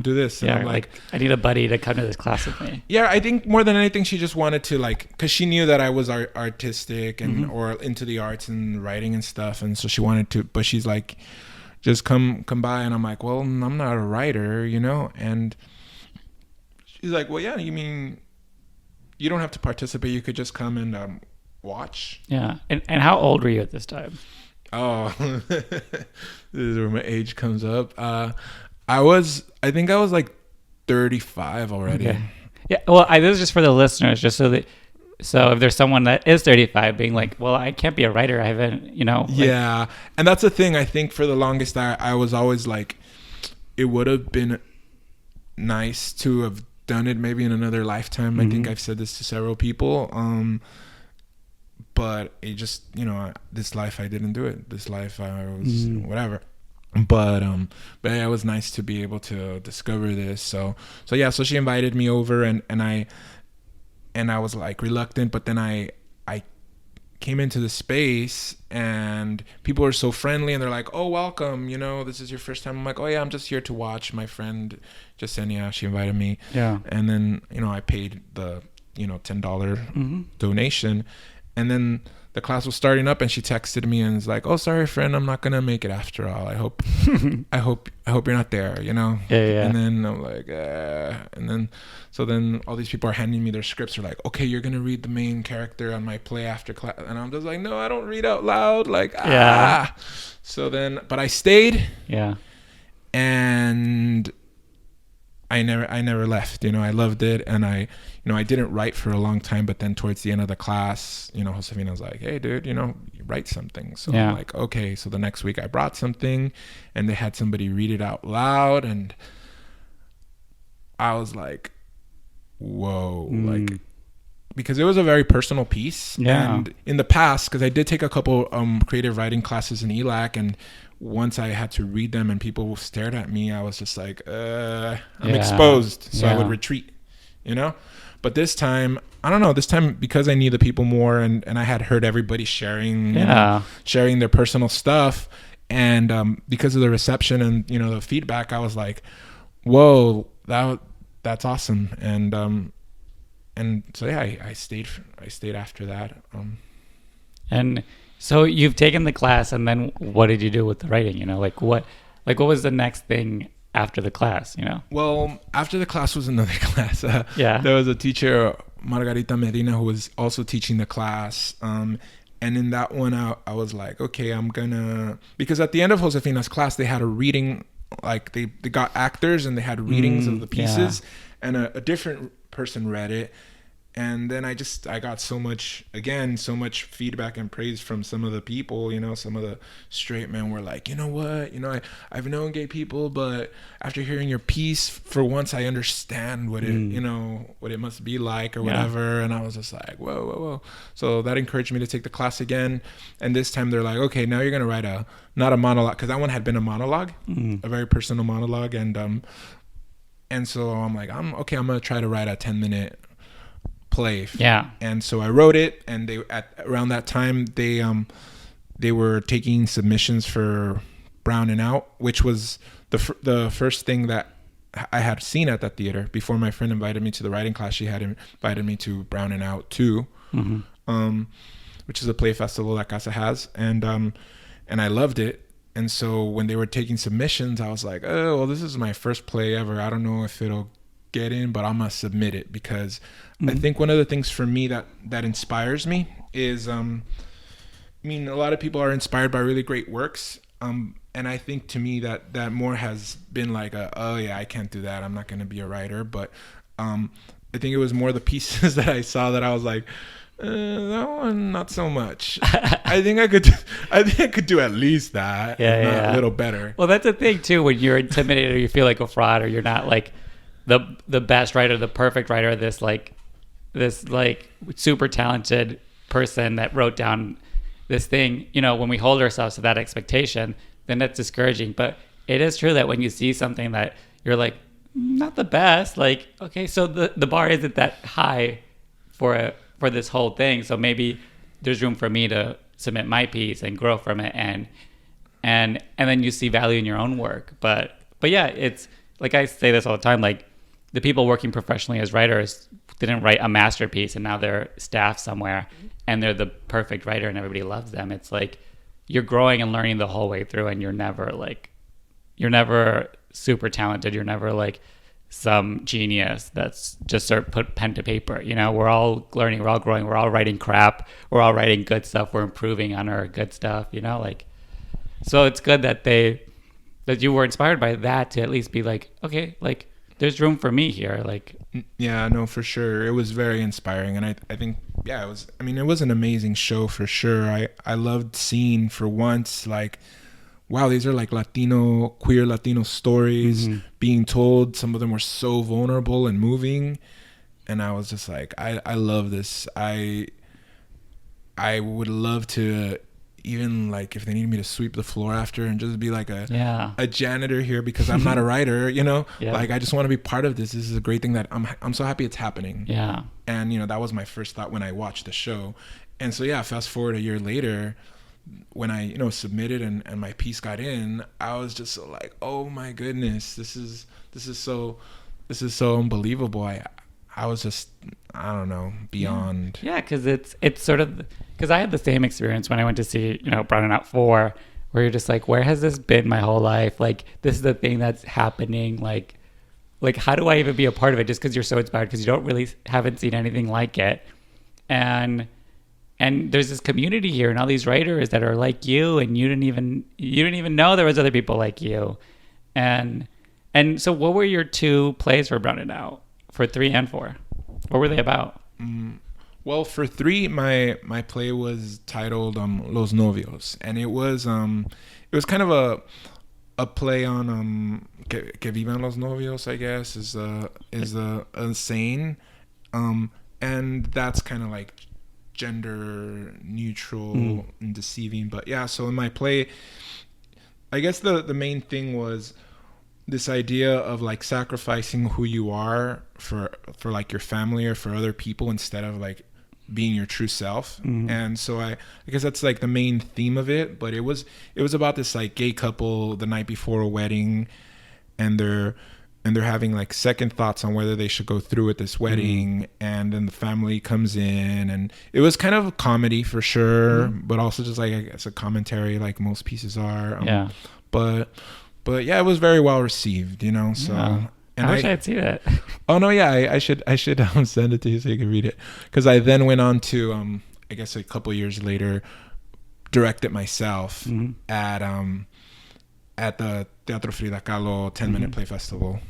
do this. And I'm like I need a buddy to come to this class with me. I think more than anything she just wanted to, like, because she knew that I was artistic and or into the arts and writing and stuff, and so she wanted to, but she's like, just come by. And I'm like, well, I'm not a writer, you know. And she's like, well, yeah, you mean you don't have to participate, you could just come and watch. And how old were you at this time? Oh, this is where my age comes up. I think I was like 35 already. Okay. Yeah, well, this is just for the listeners, just so that So if there's someone that is 35 being like, well, I can't be a writer, I haven't, Yeah. And that's the thing. I think for the longest, I was always like, it would have been nice to have done it maybe in another lifetime. I think I've said this to several people. But it just, this life I didn't do it. This life I was whatever. But yeah, it was nice to be able to discover this. So she invited me over, and I was like reluctant, but then I came into the space and people were so friendly and they're like, oh, welcome, this is your first time. I'm like, oh yeah, I'm just here to watch. My friend Jasenia, she invited me. Yeah. And then, I paid the, $10 donation. And then the class was starting up and she texted me and was like, oh, sorry, friend, I'm not going to make it after all. I hope you're not there, Yeah. And then I'm like, and then, so then all these people are handing me their scripts. Are like, okay, you're going to read the main character on my play after class. And I'm just like, no, I don't read out loud. Like, Yeah. So then, but I stayed. Yeah. And I never left, I loved it. And I didn't write for a long time, but then towards the end of the class, Josefina was like, hey dude, you write something. So I'm like, okay. So the next week I brought something and they had somebody read it out loud. And I was like, whoa, like, because it was a very personal piece. Yeah. And in the past, because I did take a couple creative writing classes in ELAC, and once I had to read them and people stared at me, I was just like, I'm exposed. So I would retreat, But this time, I don't know, because I knew the people more and I had heard everybody sharing their personal stuff. And because of the reception and, the feedback, I was like, whoa, that's awesome. And so, yeah, I stayed after that. And so you've taken the class, and then what did you do with the writing? What was the next thing after the class? Well, after the class was another class. There was a teacher, Margarita Medina, who was also teaching the class. And in that one, I was like, okay, because at the end of Josefina's class, they had a reading, like they got actors and they had readings of the pieces, and a different person read it. And then I got so much feedback and praise from some of the people, some of the straight men were like, you know what, I've known gay people, but after hearing your piece, for once I understand what it, what it must be like or whatever. And I was just like, whoa. So that encouraged me to take the class again. And this time they're like, okay, now you're going to write not a monologue, because that one had been a monologue, a very personal monologue. And so I'm like, I'm going to try to write a 10-minute play. And so I wrote it, and around that time they were taking submissions for Browning Out, which was the first thing that I had seen at that theater. Before my friend invited me to the writing class, she had invited me to Browning Out too, which is a play festival that Casa has, and I loved it. And so when they were taking submissions, I was like, oh, well, this is my first play ever. I don't know if it'll get in, but I'm gonna submit it, because I think one of the things for me that inspires me is a lot of people are inspired by really great works, and I think to me that more has been like oh yeah, I can't do that, I'm not gonna be a writer. But I think it was more the pieces that I saw that I was like, that one not so much. I think I could do at least that, a little better. Well, that's the thing too, when you're intimidated or you feel like a fraud, or you're not like the best writer, the perfect writer, this super talented person that wrote down this thing, when we hold ourselves to that expectation, then that's discouraging. But it is true that when you see something that you're like, not the best, like, okay, so the bar isn't that high for this whole thing, so maybe there's room for me to submit my piece and grow from it, and then you see value in your own work. But yeah, it's like I say this all the time, like, the people working professionally as writers didn't write a masterpiece and now they're staff somewhere and they're the perfect writer and everybody loves them. It's like you're growing and learning the whole way through, and you're never super talented. You're never like some genius that's just sort of put pen to paper. We're all learning, we're all growing, we're all writing crap, we're all writing good stuff, we're improving on our good stuff, so it's good that you were inspired by that to at least be like, okay, like, there's room for me here. Like, yeah, no, for sure. It was very inspiring. And I think yeah, it was an amazing show for sure. I loved seeing for once, like, wow, these are like queer Latino stories being told. Some of them were so vulnerable and moving. And I was just like, I love this. I would love to, even like if they need me to sweep the floor after and just be like a janitor here, because I'm not a writer, like I just want to be part of this. This is a great thing that I'm so happy it's happening. Yeah. And that was my first thought when I watched the show. And so yeah, fast forward a year later, when I submitted and my piece got in, I was just so like, oh my goodness, this is so unbelievable. I was just, I don't know, beyond. Yeah, because it's sort of, because I had the same experience when I went to see, Brown Out 4, where you're just like, where has this been my whole life? Like, this is the thing that's happening. Like how do I even be a part of it? Just because you're so inspired, because you haven't seen anything like it. And there's this community here and all these writers that are like you, and you didn't even know there was other people like you. And so what were your 2 plays for Brown It Out? For 3 and 4, what were they about? Well, for 3, my play was titled Los Novios, and it was kind of a play on que vivan los novios, I guess, is a saying, and that's kind of like gender neutral and deceiving. But yeah, so in my play, I guess the main thing was this idea of like sacrificing who you are for like your family or for other people, instead of like being your true self. And so I guess that's like the main theme of it. But it was about this like gay couple the night before a wedding, and they're having like second thoughts on whether they should go through with this wedding. And then the family comes in, and it was kind of a comedy for sure, but also just like, I guess, a commentary, like most pieces are. But yeah, it was very well received, so. Yeah. And I wish I'd seen it. Oh no, yeah, I should send it to you so you can read it, because I then went on to I guess a couple years later, direct it myself at the Teatro Frida Kahlo 10-minute play festival.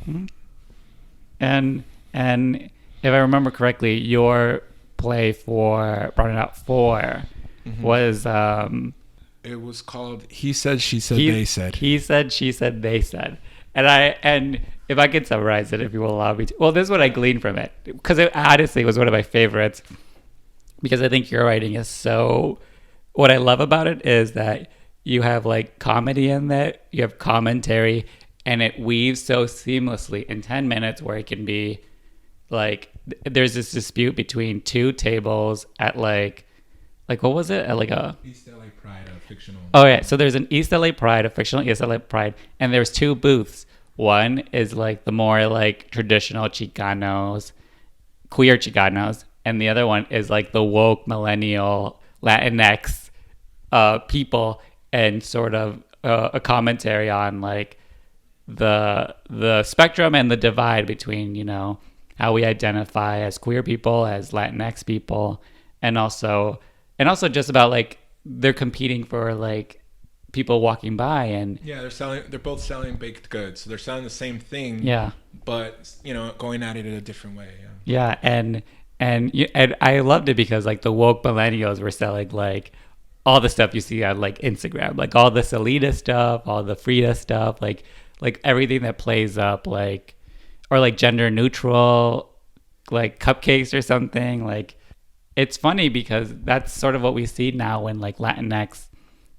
And if I remember correctly, your play for Brown It Out 4 was it was called He Said, She Said, They Said. He said, she said, they said. And if I could summarize it, if you will allow me to. Well, this is what I gleaned from it, because it honestly was one of my favorites, because I think your writing is so... What I love about it is that you have like comedy in there, you have commentary, and it weaves so seamlessly in 10 minutes, where it can be like, there's this dispute between 2 tables at like what was it? At like a... East LA Pride, a fictional... Oh yeah, so there's an East LA Pride, a fictional East LA Pride, and there's 2 booths. One is like the more like traditional Chicanos, queer Chicanos, and the other one is like the woke millennial Latinx people, and sort of a commentary on like the spectrum and the divide between, how we identify as queer people, as Latinx people, and also just about like they're competing for like people walking by. And yeah, they're both selling baked goods, so they're selling the same thing, but going at it in a different way. And I loved it, because like the woke millennials were selling like all the stuff you see on like Instagram, like all the Selena stuff, all the Frida stuff, like everything that plays up, like, or like gender neutral, like cupcakes or something. Like, it's funny because that's sort of what we see now when like Latinx,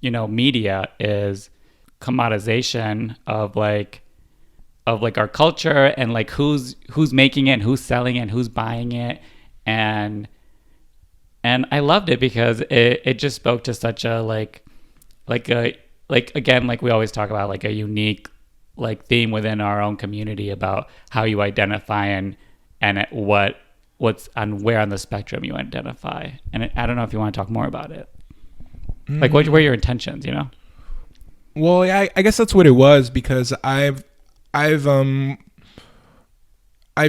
media is commodization of our culture, and like who's making it, and who's selling it, and who's buying it. And I loved it because it just spoke to such a like again, like we always talk about, like a unique like theme within our own community about how you identify and what's on where on the spectrum you identify. And I don't know if you want to talk more about it. Like, what were your intentions, Well, yeah, I guess that's what it was, because I've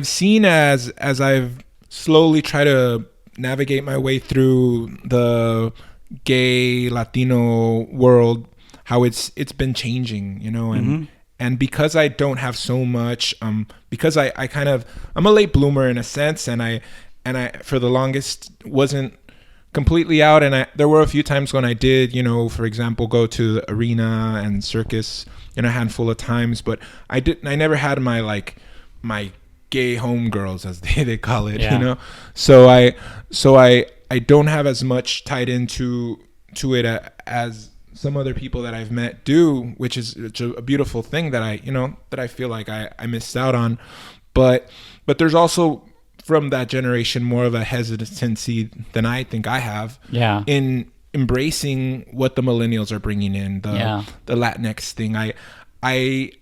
seen as I've slowly tried to navigate my way through the gay Latino world, how it's been changing, and because I don't have so much, because I'm a late bloomer in a sense, and I for the longest wasn't completely out, and there were a few times when I did, for example, go to the arena and circus a handful of times, but I never had my gay homegirls, as they call it. Yeah. So I don't have as much tied into it as some other people that I've met do, which is a beautiful thing that I feel like I missed out on. But there's also, from that generation, more of a hesitancy than I think I have in embracing what the millennials are bringing in, the Latinx thing. I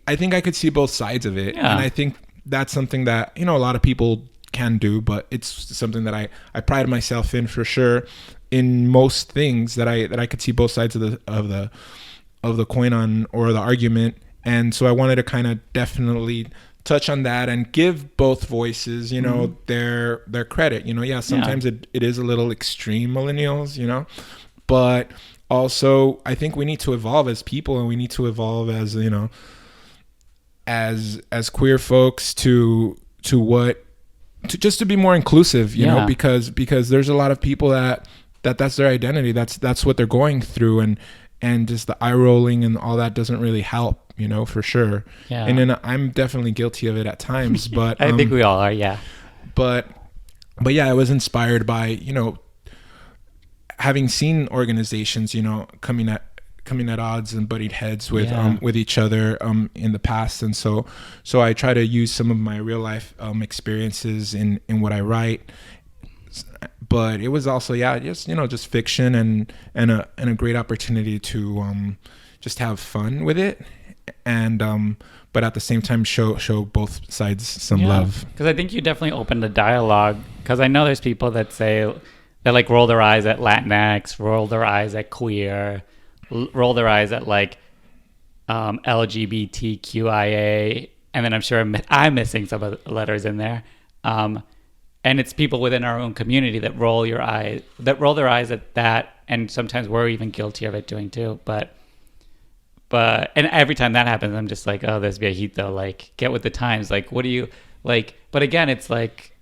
think I could see both sides of it, and I think that's something that a lot of people can do, but it's something that I pride myself in, for sure, in most things, that I could see both sides of the coin on, or the argument. And so I wanted to kind of definitely touch on that and give both voices, their credit. Sometimes it is a little extreme, millennials, but also I think we need to evolve as people, and we need to evolve as as queer folks to just to be more inclusive, because there's a lot of people that's their identity, that's what they're going through, and just the eye rolling and all that doesn't really help, for sure. Yeah. And then I'm definitely guilty of it at times, but I think we all are. Yeah. But yeah, I was inspired by, having seen organizations, coming at odds and butting heads with each other in the past. And so I try to use some of my real life experiences in what I write. But it was also just fiction and a great opportunity to just have fun with it, and but at the same time show both sides some love. Because I think you definitely opened the dialogue, because I know there's people that say that like roll their eyes at Latinx, roll their eyes at queer, roll their eyes at like LGBTQIA, and then I'm sure I'm missing some of the letters in there. And it's people within our own community that roll their eyes at that, and sometimes we're even guilty of it doing too. But and every time that happens, I'm just like, oh, there's viejito, like get with the times. Like, what do you like? But again, it's like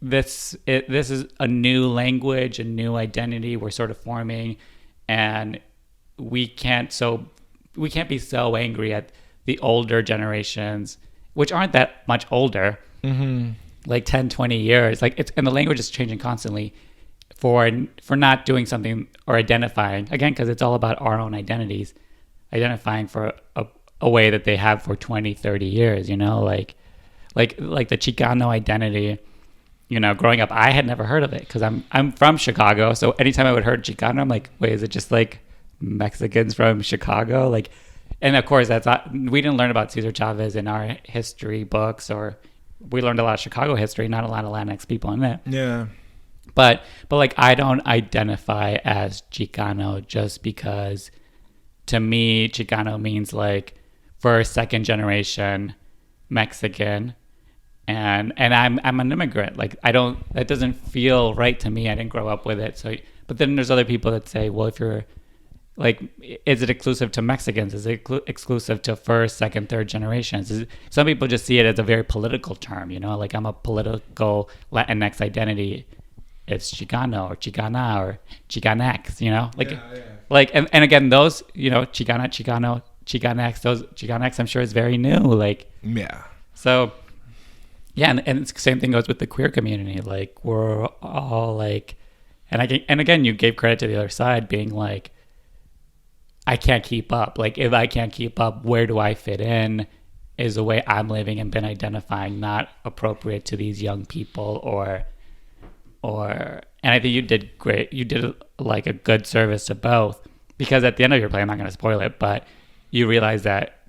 this is a new language, a new identity we're sort of forming, and we can't be so angry at the older generations, which aren't that much older. Mm-hmm. Like 10, 20 years, like and the language is changing constantly for not doing something or identifying, again, because it's all about our own identities, identifying for a way that they have for 20, 30 years, like the Chicano identity, growing up, I had never heard of it because I'm from Chicago. So anytime I would heard Chicano, I'm like, wait, is it just like Mexicans from Chicago? Like, and of course we didn't learn about Cesar Chavez in our history books, or we learned a lot of Chicago history, not a lot of Latinx people in it. Yeah. But like, I don't identify as Chicano just because, to me, Chicano means like first, second generation Mexican, and I'm an immigrant. Like, that doesn't feel right to me. I didn't grow up with it. So, but then there's other people that say, well, if you're like, is it exclusive to Mexicans? Is it exclusive to first, second, third generations? Some people just see it as a very political term, like I'm a political Latinx identity. It's Chicano or Chicana or Chicanx, like, and again, those, Chicana, Chicano, Chicanx, those Chicanx, I'm sure is very new. Like, yeah. So, yeah. And it's the same thing goes with the queer community. Like, we're all like, and again, you gave credit to the other side being like, I can't keep up. Like, if I can't keep up, where do I fit in? Is the way I'm living and been identifying not appropriate to these young people, or and I think you did great. You did like a good service to both, because at the end of your play, I'm not going to spoil it, but you realize that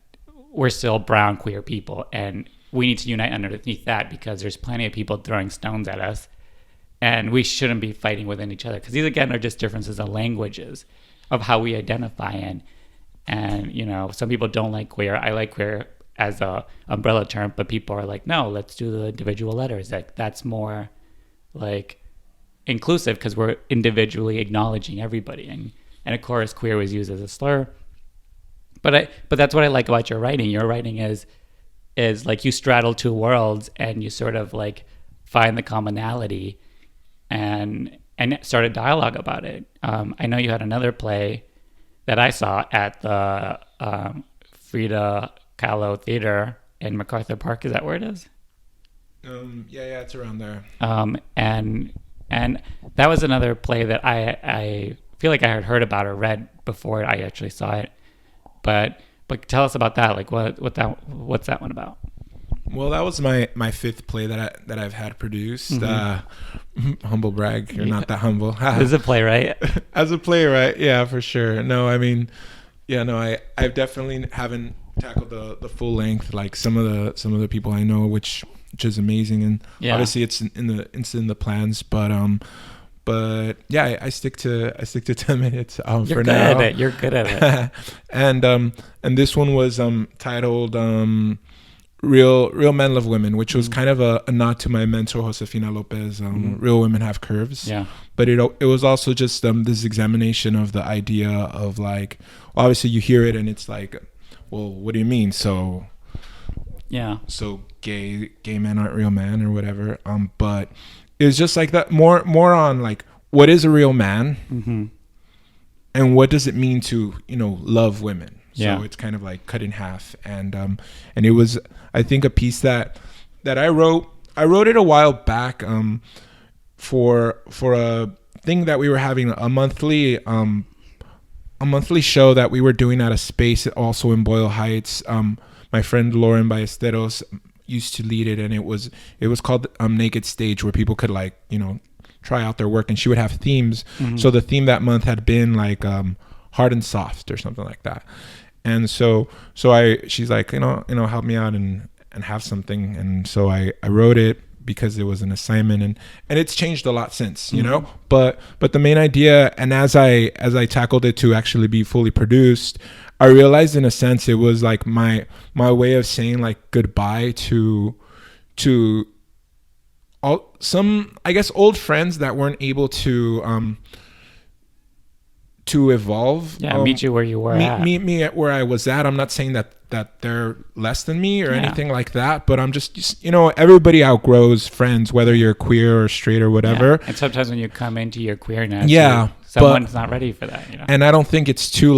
we're still brown queer people, and we need to unite underneath that, because there's plenty of people throwing stones at us, and we shouldn't be fighting within each other, because these again are just differences of languages of how we identify in. And some people don't like queer. I like queer as a umbrella term, but people are like, no, let's do the individual letters. Like, that's more like inclusive, because we're individually acknowledging everybody. And of course, queer was used as a slur. But that's what I like about your writing. Your writing is like you straddle two worlds, and you sort of like find the commonality and start a dialogue about it. I know you had another play that I saw at the Frida Kahlo Theater in MacArthur Park. Is that where it is? Yeah, it's around there. And that was another play that I feel like I had heard about or read before I actually saw it. But tell us about that. Like what's that one about? Well, that was my fifth play that I've had produced. Humble brag. You're not that humble. As a playwright. As a playwright, yeah, for sure. No, I mean, yeah, no, I definitely haven't tackled the full length like some of the people I know, which is amazing, and obviously it's in the plans, but yeah, I stick to 10 minutes for now. You're good at it. And this one was titled Real Men Love Women, which was kind of a nod to my mentor Josefina Lopez. Real Women Have Curves. Yeah. But it was also just this examination of the idea of like, obviously you hear it and it's like, well, what do you mean? So gay men aren't real men or whatever. But it was just like that more on like, what is a real man, and what does it mean to love women? So it's kind of like cut in half, and it was, I think, a piece that I wrote. I wrote it a while back for a thing that we were having, a monthly show that we were doing at a space also in Boyle Heights. My friend Lauren Ballesteros used to lead it, and it was called Naked Stage, where people could like try out their work, and she would have themes. So the theme that month had been like hard and soft or something like that. And so she's like, help me out and have something. And so I wrote it because it was an assignment, and it's changed a lot since, but the main idea, and as I tackled it to actually be fully produced, I realized in a sense it was like my way of saying like goodbye to some, I guess, old friends that weren't able to evolve. Meet you where you were at. Meet me at where I was at. I'm not saying that they're less than me or anything like that, but I'm just everybody outgrows friends, whether you're queer or straight or whatever. And sometimes when you come into your queerness, someone's not ready for that. And I don't think it's too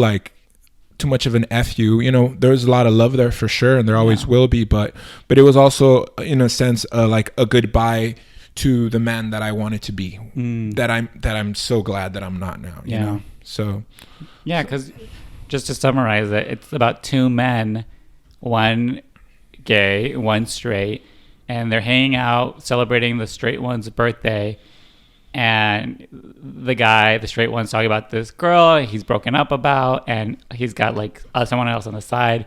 much of an FU. There's a lot of love there for sure, and there always will be, but it was also in a sense like a goodbye to the man that I wanted to be, that I'm so glad that I'm not now, you know? So because just to summarize it, it's about two men, one gay, one straight, and they're hanging out celebrating the straight one's birthday, and the straight one's talking about this girl he's broken up about, and he's got like someone else on the side,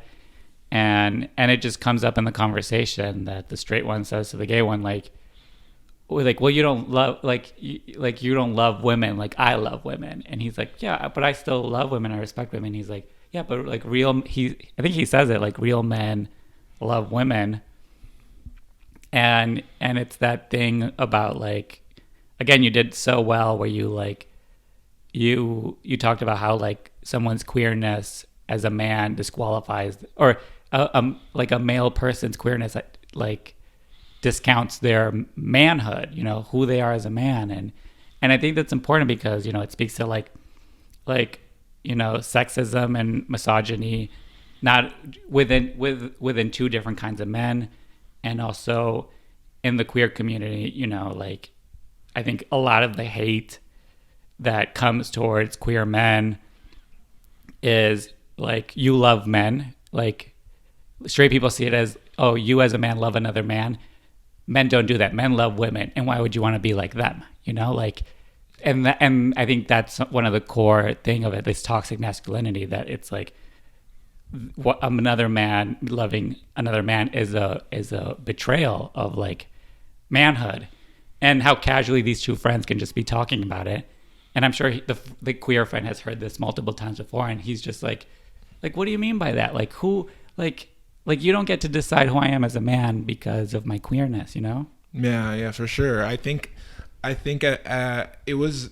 and it just comes up in the conversation that the straight one says to the gay one, well, you don't love, you don't love women like I love women. And he's like, yeah, but I still love women, I respect women. He's like, yeah, but like I think he says it like real men love women. And it's that thing about like, again, you did so well where you like you talked about how like someone's queerness as a man disqualifies, or like a male person's queerness like discounts their manhood, who they are as a man. And I think that's important because it speaks to like sexism and misogyny, not within two different kinds of men, and also in the queer community. Like I think a lot of the hate that comes towards queer men is like, you love men. Like straight people see it as, oh, you as a man love another man. Men don't do that. Men love women, and why would you want to be like them? And I think that's one of the core thing of it, this toxic masculinity, that it's like what another man loving another man is a betrayal of like manhood, and how casually these two friends can just be talking about it. And I'm sure the queer friend has heard this multiple times before, and he's just like, what do you mean by that? Like who, like you don't get to decide who I am as a man because of my queerness, Yeah, for sure. I think it was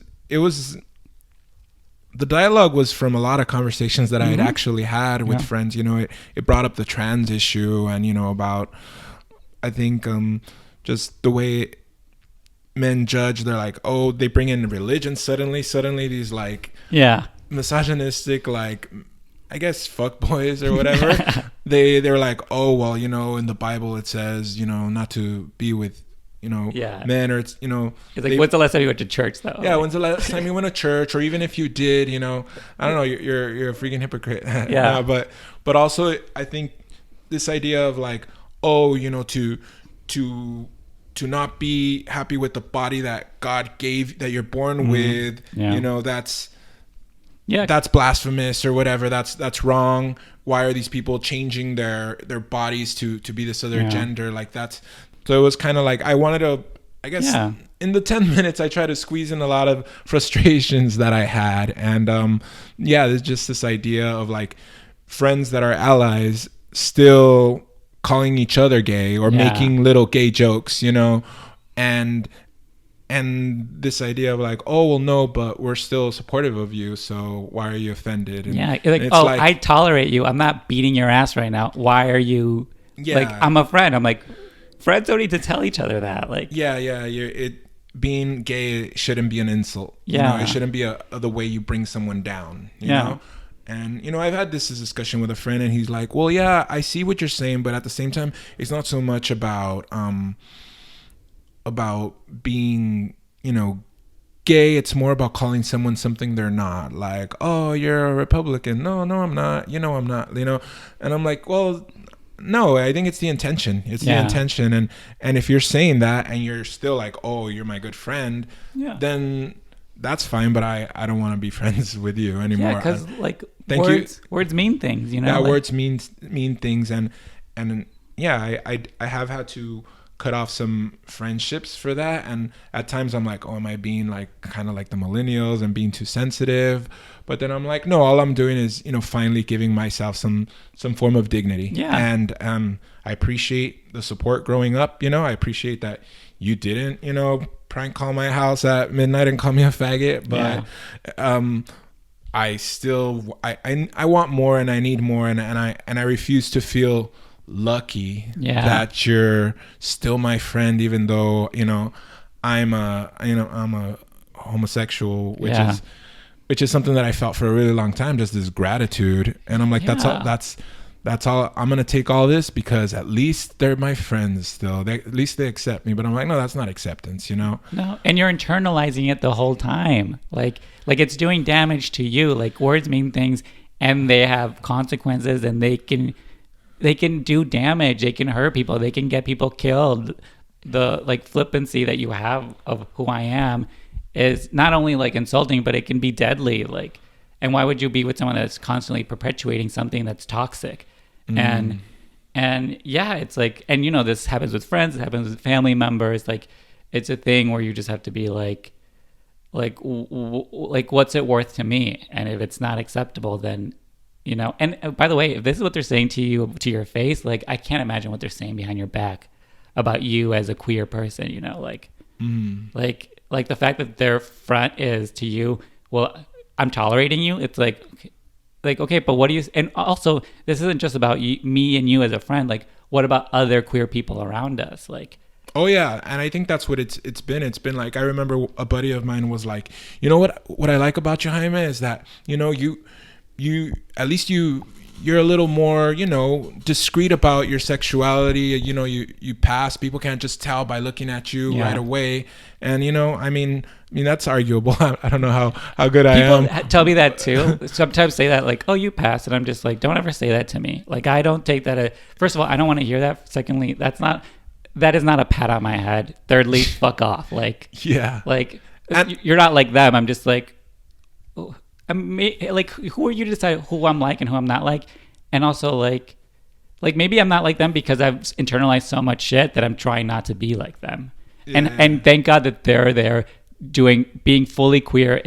the dialogue was from a lot of conversations that I had actually had with friends. It brought up the trans issue, and about, I think just the way men judge. They're like, oh, they bring in religion suddenly these like misogynistic, like, I guess fuck boys or whatever. They're like, oh, well, you know, in the Bible it says, you know, not to be with, you know, men, or it's, you know, it's like, when's the last time you went to church though? Yeah, when's the last time you went to church? Or even if you did, you know, I don't know, you're a freaking hypocrite. Yeah. But also I think this idea of like, oh, you know, to not be happy with the body that God gave, that you're born with, you know, that's blasphemous or whatever. That's wrong. Why are these people changing their bodies to be this other gender? Like that's, so it was kind of like, I wanted to, I guess in the 10 minutes I tried to squeeze in a lot of frustrations that I had. And there's just this idea of like friends that are allies still calling each other gay or making little gay jokes, you know, and this idea of like, oh, well, no, but we're still supportive of you, so why are you offended? And you're like, oh, like, I tolerate you, I'm not beating your ass right now, why are you like, I'm a friend. I'm like, friends don't need to tell each other that, like, being gay shouldn't be an insult. You know, it shouldn't be the way you bring someone down, you know. And, you know, I've had this discussion with a friend, and he's like, well, yeah, I see what you're saying, but at the same time, it's not so much about being, you know, gay. It's more about calling someone something they're not. Like, oh, you're a Republican. No, I'm not. You know, I'm not, you know. And I'm like, well, no, I think it's the intention. It's the intention. And if you're saying that and you're still like, oh, you're my good friend, then that's fine, but I don't want to be friends with you anymore. Yeah, because like words mean things, you know. Yeah, like, words mean things, and I have had to cut off some friendships for that, and at times I'm like, oh, am I being like kind of like the millennials and being too sensitive? But then I'm like, no, all I'm doing is, you know, finally giving myself some form of dignity. Yeah. And I appreciate the support growing up. You know, I appreciate that you didn't, you know, prank call my house at midnight and call me a faggot. But I still I want more, and I need more, and I refuse to feel lucky that you're still my friend, even though, you know, I'm a homosexual, which is something that I felt for a really long time, just this gratitude. And I'm like, that's all I'm gonna take all this, because at least they're my friends still. At least they accept me. But I'm like, no, that's not acceptance, you know. No, and you're internalizing it the whole time. Like it's doing damage to you. Like, words mean things, and they have consequences, and they can do damage. They can hurt people. They can get people killed. The like flippancy that you have of who I am is not only like insulting, but it can be deadly. Like, and why would you be with someone that's constantly perpetuating something that's toxic? And it's like, and you know, this happens with friends, it happens with family members. Like, it's a thing where you just have to be like what's it worth to me? And if it's not acceptable, then, you know. And by the way, if this is what they're saying to you, to your face, like, I can't imagine what they're saying behind your back about you as a queer person, you know, like the fact that their front is to you, well, I'm tolerating you. It's like, okay, but what do you, and also this isn't just about me and you as a friend. Like, what about other queer people around us? Like, oh yeah, and I think that's what it's been. It's been like, I remember a buddy of mine was like, you know what I like about you, Jaime, is that, you know, you at least you're a little more, you know, discreet about your sexuality. You know, you pass. People can't just tell by looking at you right away. And, you know, I mean that's arguable. I don't know how good I am. People tell me that too. Sometimes say that, like, oh, you passed, and I'm just like, don't ever say that to me. Like, I don't take that. First of all, I don't want to hear that. Secondly, that is not a pat on my head. Thirdly, fuck off. Like, like, you're not like them. I'm just like, like, who are you to decide who I'm like and who I'm not like? And also, like maybe I'm not like them because I've internalized so much shit that I'm trying not to be like them. And thank God that they're there being fully queer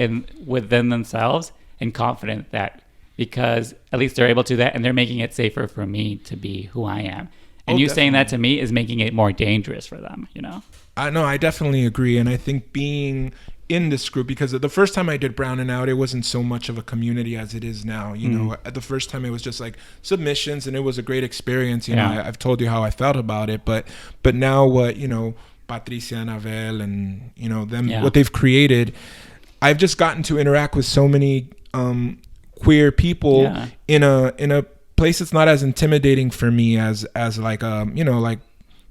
within themselves and confident that, because at least they're able to do that, and they're making it safer for me to be who I am. And you saying that to me is making it more dangerous for them, you know? I definitely agree. And I think being in this group, because the first time I did Brown and Out, it wasn't so much of a community as it is now. You know, at the first time it was just like submissions, and it was a great experience. You know, I've told you how I felt about it, but now what, you know, Patricia and Abel and, you know, them, Yeah. what they've created. I've just gotten to interact with so many queer people Yeah. in a place that's not as intimidating for me as like you know, like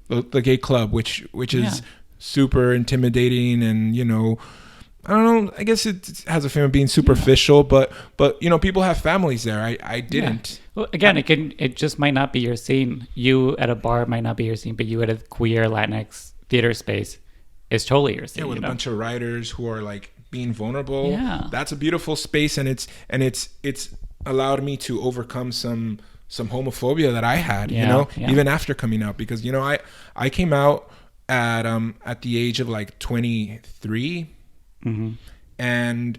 the gay club, which Yeah. is super intimidating, and, you know, I don't know, I guess it has a fame of being superficial, but you know, people have families there. I didn't. Well, again, it just might not be your scene. You at a bar might not be your scene, but you at a queer Latinx theater space is totally your scene. Yeah, with you a know? bunch of writers who are like being vulnerable. Yeah. That's a beautiful space, and it's allowed me to overcome some homophobia that I had, you know, even after coming out, because, you know, I came out at the age of like 23, and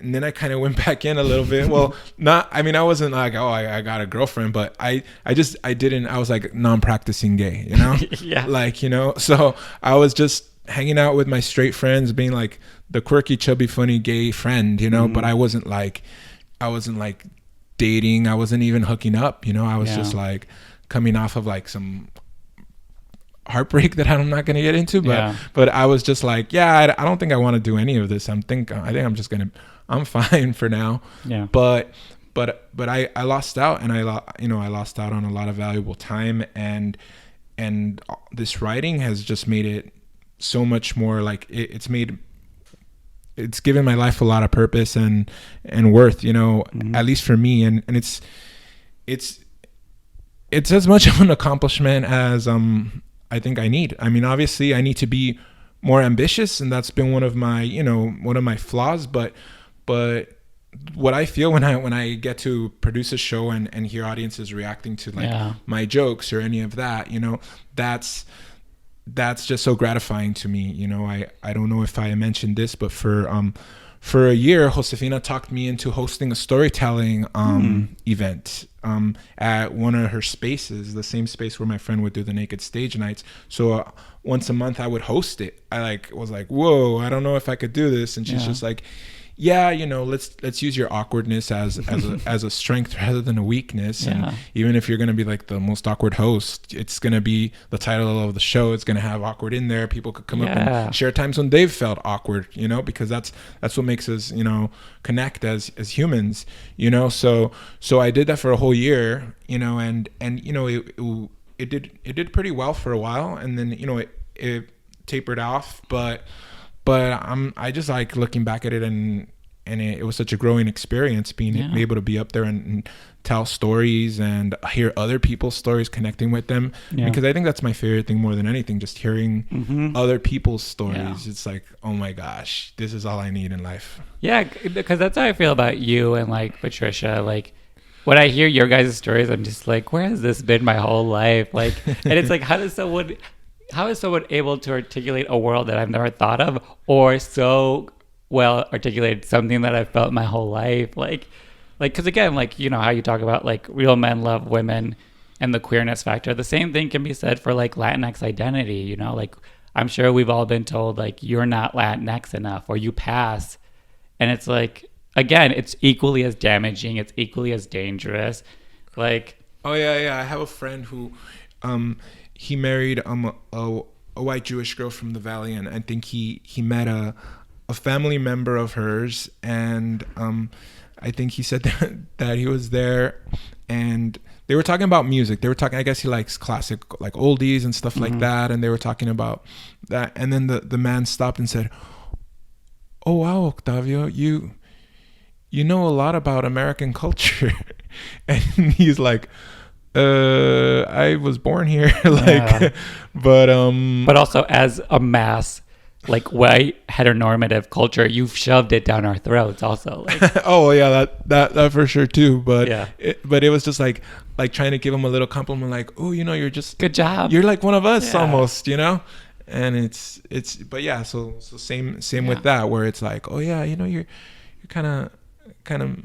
then I kind of went back in a little bit. Well, I wasn't like, oh, I got a girlfriend, but I was like non-practicing gay, you know? Yeah. Like, you know, so I was just hanging out with my straight friends, being like the quirky, chubby, funny gay friend, you know, but I wasn't like dating. I wasn't even hooking up, you know? I was just like coming off of like some heartbreak that I'm not going to get into, but I was just like, I don't think I want to do any of this. I think I'm fine for now. Yeah. But I lost out, and I lost out on a lot of valuable time, and this writing has just made it so much more like it's given my life a lot of purpose and worth, you know, at least for me. And it's as much of an accomplishment as I think I need. I mean, obviously I need to be more ambitious, and that's been one of my flaws, but what I feel when I get to produce a show and hear audiences reacting to like my jokes or any of that, you know, that's just so gratifying to me. You know, I don't know if I mentioned this, but for a year, Josefina talked me into hosting a storytelling event at one of her spaces, the same space where my friend would do the naked stage nights. So once a month I would host it. I was like, whoa, I don't know if I could do this. And she's just like, yeah, you know, let's use your awkwardness as a strength rather than a weakness. And even if you're going to be like the most awkward host, it's going to be the title of the show. It's going to have awkward in there. People could come up and share times when they've felt awkward, you know, because that's what makes us, you know, connect as humans, you know. So I did that for a whole year, you know, and you know, it did pretty well for a while, and then, you know, it tapered off, but I just like looking back at it, and it was such a growing experience being able to be up there and tell stories and hear other people's stories, connecting with them, because I think that's my favorite thing more than anything, just hearing other people's stories. It's like, oh my gosh, this is all I need in life. Yeah, because that's how I feel about you and like Patricia. Like when I hear your guys' stories, I'm just like, where has this been my whole life? Like, and it's like, how is someone able to articulate a world that I've never thought of, or so well articulate something that I've felt my whole life? Like, because again, like, you know, how you talk about like real men love women and the queerness factor. The same thing can be said for like Latinx identity, you know, like I'm sure we've all been told like you're not Latinx enough or you pass. And it's like, again, it's equally as damaging. It's equally as dangerous. Like, oh yeah. I have a friend who, he married a white Jewish girl from the Valley, and I think he met a family member of hers, and I think he said that he was there, and they were talking about music. They were talking, I guess he likes classic, like oldies and stuff like that, and they were talking about that, and then the man stopped and said, "Oh wow, Octavio, you know a lot about American culture," and he's like, I was born here, like, but also as a mass, like white heteronormative culture, you've shoved it down our throats also. Like, oh yeah, that for sure too. But it was just like trying to give him a little compliment, like, oh, you know, you're just good job. You're like one of us almost, you know. And it's but yeah, so same with that, where it's like, oh yeah, you know, you're kind of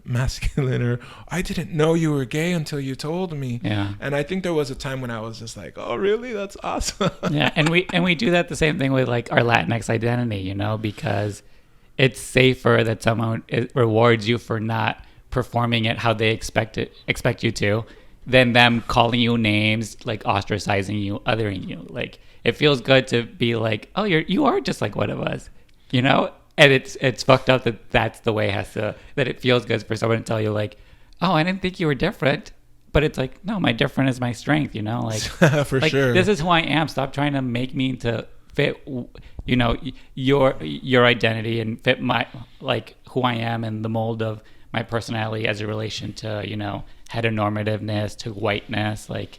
masculine, or I didn't know you were gay until you told me. And I think there was a time when I was just like, oh really, that's awesome. And we do that the same thing with like our Latinx identity, you know, because it's safer that someone rewards you for not performing it how they expect you to, than them calling you names, like ostracizing you, othering you. Like it feels good to be like, oh, you are just like one of us, you know. And it's fucked up that that's the way it has to. That it feels good for someone to tell you like, oh, I didn't think you were different. But it's like, no, my different is my strength, you know. Like for like, sure. This is who I am. Stop trying to make me to fit, you know, your identity and fit my like who I am and the mold of my personality as a relation to, you know, heteronormativeness, to whiteness. Like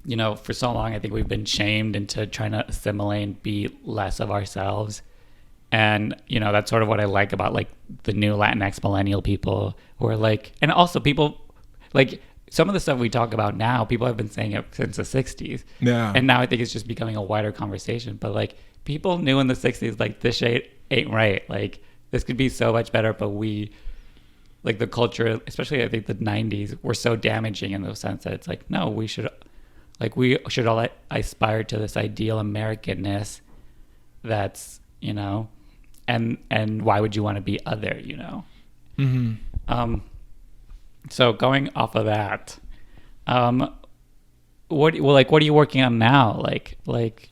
you know, for so long I think we've been shamed into trying to assimilate and be less of ourselves. And, you know, that's sort of what I like about like the new Latinx millennial people who are like, and also people like some of the stuff we talk about now, people have been saying it since the 60s. Yeah. And now I think it's just becoming a wider conversation. But like people knew in the 60s, like this shit ain't right. Like this could be so much better. But we, like the culture, especially I think the 90s, were so damaging in the sense that it's like, no, we should all aspire to this ideal Americanness that's, you know, and why would you want to be other, you know? Mm-hmm. So going off of that, what are you working on now? Like,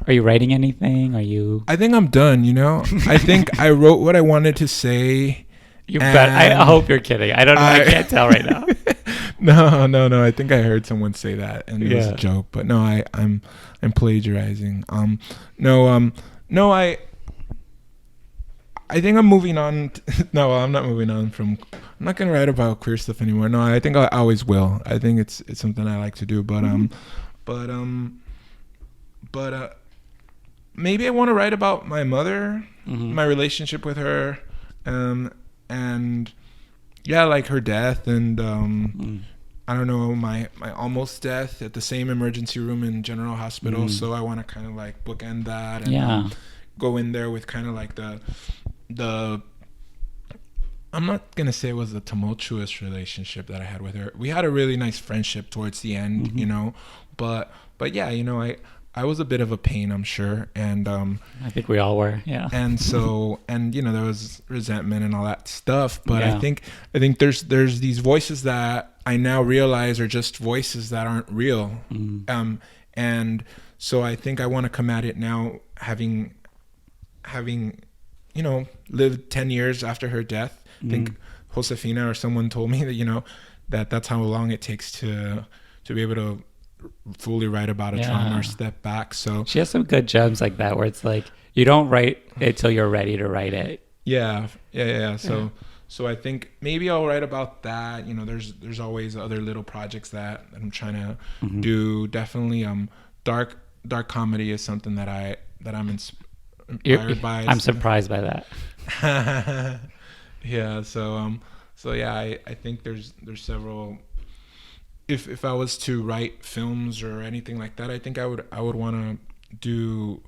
are you writing anything? Are you? I think I'm done. You know, I think I wrote what I wanted to say. You bet. I hope you're kidding. I don't know. I can't tell right now. No. I think I heard someone say that, and it was a joke. But no, I'm plagiarizing. I think I'm moving on. No, I'm not moving on from. I'm not gonna write about queer stuff anymore. No, I think I always will. I think it's something I like to do. But maybe I want to write about my mother, my relationship with her, and yeah, like her death and I don't know, my almost death at the same emergency room in General Hospital. So I want to kind of like bookend that and go in there with kind of like the I'm not gonna say it was a tumultuous relationship that I had with her. We had a really nice friendship towards the end, you know, but yeah, you know, I was a bit of a pain, I'm sure, and I think we all were, yeah. And so, and you know, there was resentment and all that stuff, but I think there's these voices that I now realize are just voices that aren't real, and so I think I want to come at it now, having you know, lived 10 years after her death. I think Josefina or someone told me that, you know, that's how long it takes to be able to fully write about a trauma or step back. So she has some good gems like that where it's like you don't write it till you're ready to write it. Yeah. So I think maybe I'll write about that. You know, there's always other little projects that I'm trying to do. Definitely dark comedy is something that I'm inspired by. I'm surprised by that. Yeah, so yeah, I think there's several. If I was to write films or anything like that, I think I would want to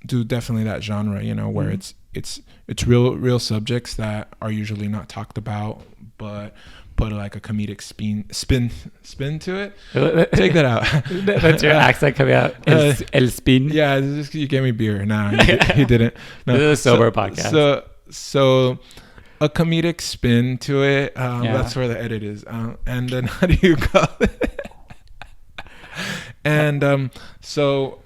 do definitely that genre, you know, where it's real subjects that are usually not talked about, but put like a comedic spin to it. Take that out. That's your accent coming out. El spin. Yeah, you gave me beer. Nah, he didn't. No. This is a sober podcast. So a comedic spin to it. That's where the edit is. And then how do you call it? And so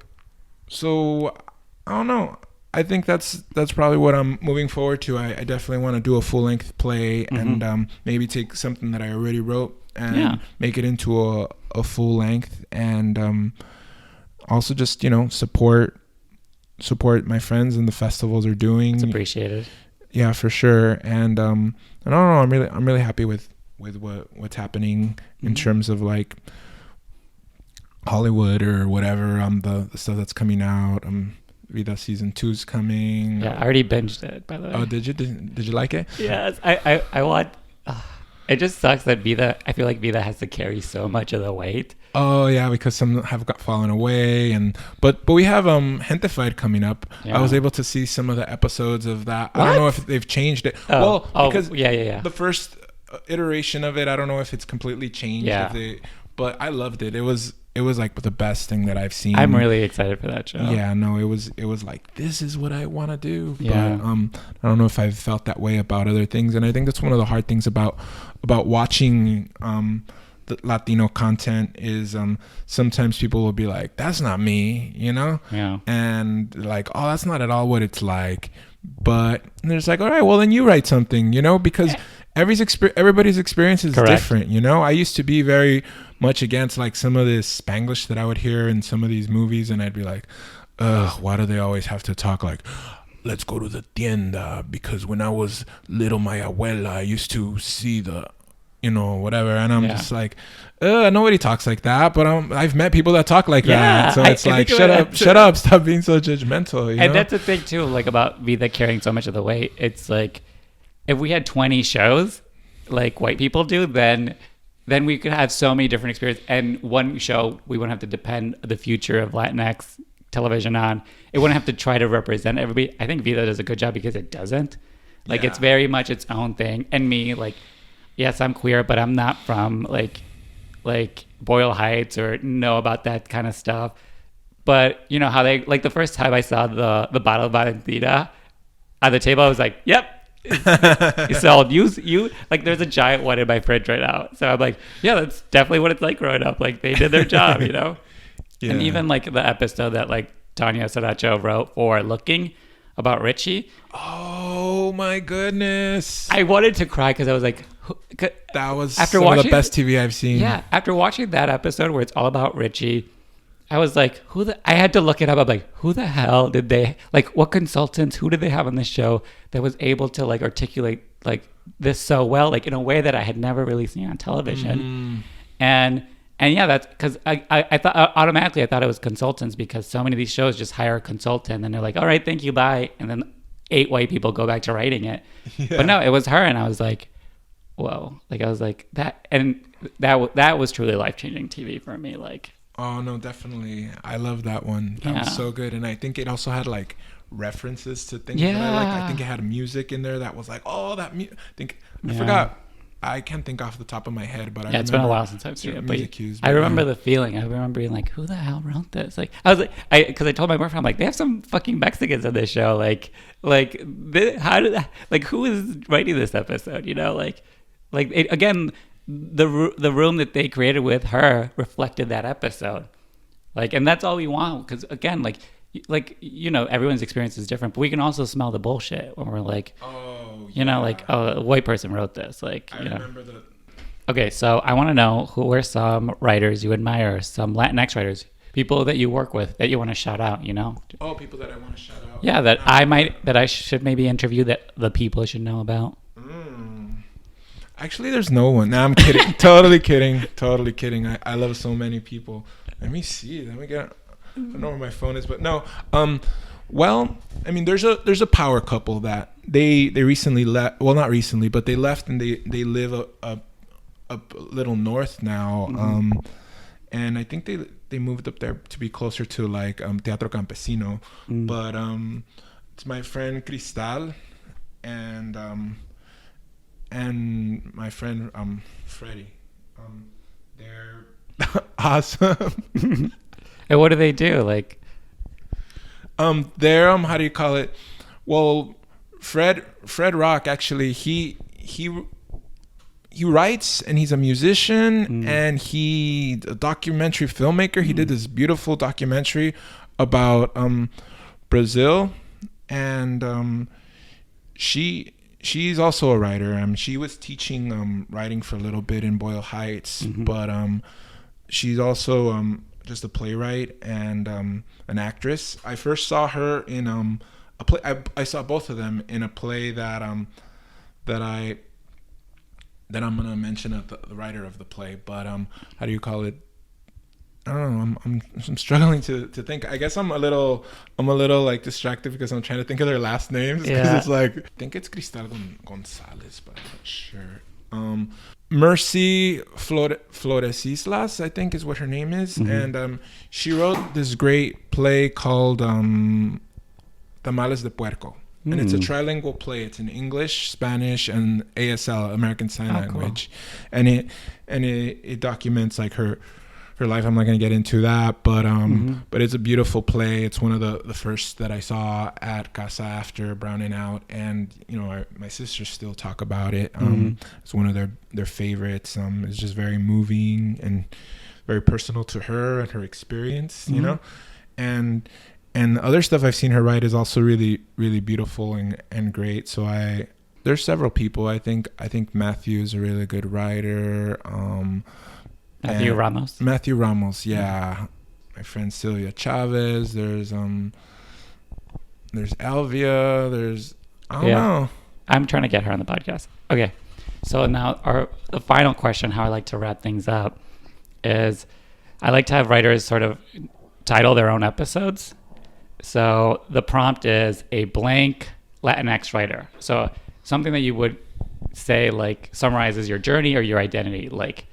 I don't know. I think that's probably what I'm moving forward to. I definitely want to do a full length play and maybe take something that I already wrote and make it into a full length, and also just, you know, support my friends and the festivals are doing. It's appreciated. Yeah, for sure. And I don't know. I'm really happy with what's happening in terms of like Hollywood or whatever. The stuff that's coming out. Vida season 2's coming. Yeah, I already binged it, by the way. Oh, did you like it? Yes, I want. It just sucks that Vida. I feel like Vida has to carry so much of the weight. Oh yeah, because some have fallen away, but we have Gentified coming up. Yeah. I was able to see some of the episodes of that. What? I don't know if they've changed it. Because the first iteration of it, I don't know if it's completely changed. Yeah. But I loved it. It was like the best thing that I've seen. I'm really excited for that show. Yeah, no, it was like, this is what I want to do. Yeah. But I don't know if I've felt that way about other things, and I think that's one of the hard things about watching the Latino content is sometimes people will be like, that's not me, you know? Yeah. And like, oh, that's not at all what it's like. But there's like, all right, well then you write something, you know, because everybody's experience is Correct. different, you know? I used to be very much against like some of this Spanglish that I would hear in some of these movies, and I'd be like, ugh, why do they always have to talk like, let's go to the tienda, because when I was little, my abuela used to see the, you know, whatever. And I'm just like, nobody talks like that. But I've met people that talk like that. So it's like, shut up, stop being so judgmental. You know? That's the thing too, like about Vida carrying so much of the weight. It's like, if we had 20 shows like white people do, then we could have so many different experiences. And one show, we wouldn't have to depend the future of Latinx television on. It wouldn't have to try to represent everybody. I think Vida does a good job because it doesn't. Like, it's very much its own thing. And me, like, yes, I'm queer, but I'm not from like Boyle Heights or know about that kind of stuff. But you know how they, like, the first time I saw the bottle of Valentina on the table, I was like, yep. It's sold. You like, there's a giant one in my fridge right now. So I'm like, yeah, that's definitely what it's like growing up. Like, they did their job, you know? Yeah. And even like the episode that like Tanya Saracho wrote for Looking about Richie. Oh my goodness. I wanted to cry because I was like, that was after some of the best TV I've seen. Yeah. After watching that episode where it's all about Richie, I was like, I had to look it up. I'm like, who the hell did they, like, what consultants, who did they have on this show that was able to like articulate like this so well, like in a way that I had never really seen on television. And yeah, that's because I thought automatically I thought it was consultants, because so many of these shows just hire a consultant and they're like, all right, thank you, bye. And then 8 white people go back to writing it. Yeah. But no, it was her. And I was like, whoa, like I was like that. And that was truly life-changing TV for me. Like, oh no, definitely. I love that one. That was so good. And I think it also had like references to things that I like. I think it had music in there that was like, oh, that I forgot. I can't think off the top of my head, but I remember. It's been a while since I've seen it. But cues, I remember the feeling. I remember being like, who the hell wrote this? Like, I was like, because I told my boyfriend, I'm like, they have some fucking Mexicans on this show. How did that, like, who is writing this episode? You know, again, the room that they created with her reflected that episode. Like, and that's all we want. Because again, like, you know, everyone's experience is different, but we can also smell the bullshit when we're like, you know, like, oh, a white person wrote this. Like, I remember that. Okay, so I want to know, who are some writers you admire, some Latinx writers, people that you work with that you want to shout out, you know? Oh, people that I want to shout out. Yeah, that I should maybe interview, that the people should know about. Actually, there's no one. Nah, I'm kidding. Totally kidding. I love so many people. Let me see. I don't know where my phone is, but no. Well, I mean, there's a power couple that they recently left. Well, not recently, but they left, and they live a little north now. Mm-hmm. And I think they moved up there to be closer to like Teatro Campesino. Mm. But it's my friend Cristal and my friend Freddie. They're awesome. And what do they do? Like, they're how do you call it? Well, Fred Rock, actually, he writes, and he's a musician, and he a documentary filmmaker. He did this beautiful documentary about Brazil, and she's also a writer. She was teaching writing for a little bit in Boyle Heights, but she's also just a playwright and an actress. I first saw her in a play. I saw both of them in a play that I'm gonna mention the writer of the play. But how do you call it? I don't know. I'm struggling to think. I guess I'm a little like distracted because I'm trying to think of their last names, because it's like, I think it's Cristal Gonzalez, but I'm not sure. Mercy Floresislas, I think is what her name is, and she wrote this great play called Tamales de Puerco, and it's a trilingual play. It's in English, Spanish, and ASL, American Sign Language, cool. and it documents like her her life. I'm not going to get into that, but it's a beautiful play. It's one of the first that I saw at Casa after Browning Out, and my sisters still talk about it. It's one of their favorites. It's just very moving and very personal to her and her experience, and the other stuff I've seen her write is also really, really beautiful and great. So there's several people. I think Matthew is a really good writer. Matthew Ramos. Yeah. My friend Celia Chavez. There's Alvia. I don't know. I'm trying to get her on the podcast. Okay. So now the final question, how I like to wrap things up, is I like to have writers sort of title their own episodes. So the prompt is a blank Latinx writer. So something that you would say like summarizes your journey or your identity. Like,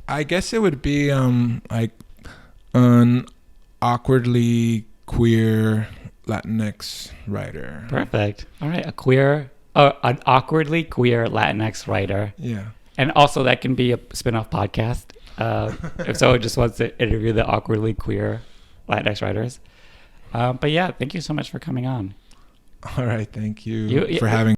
I guess it would be like an awkwardly queer Latinx writer. Perfect. All right, an awkwardly queer Latinx writer. Yeah. And also that can be a spin-off podcast. If someone just wants to interview the awkwardly queer Latinx writers. But yeah, thank you so much for coming on. All right, thank you for having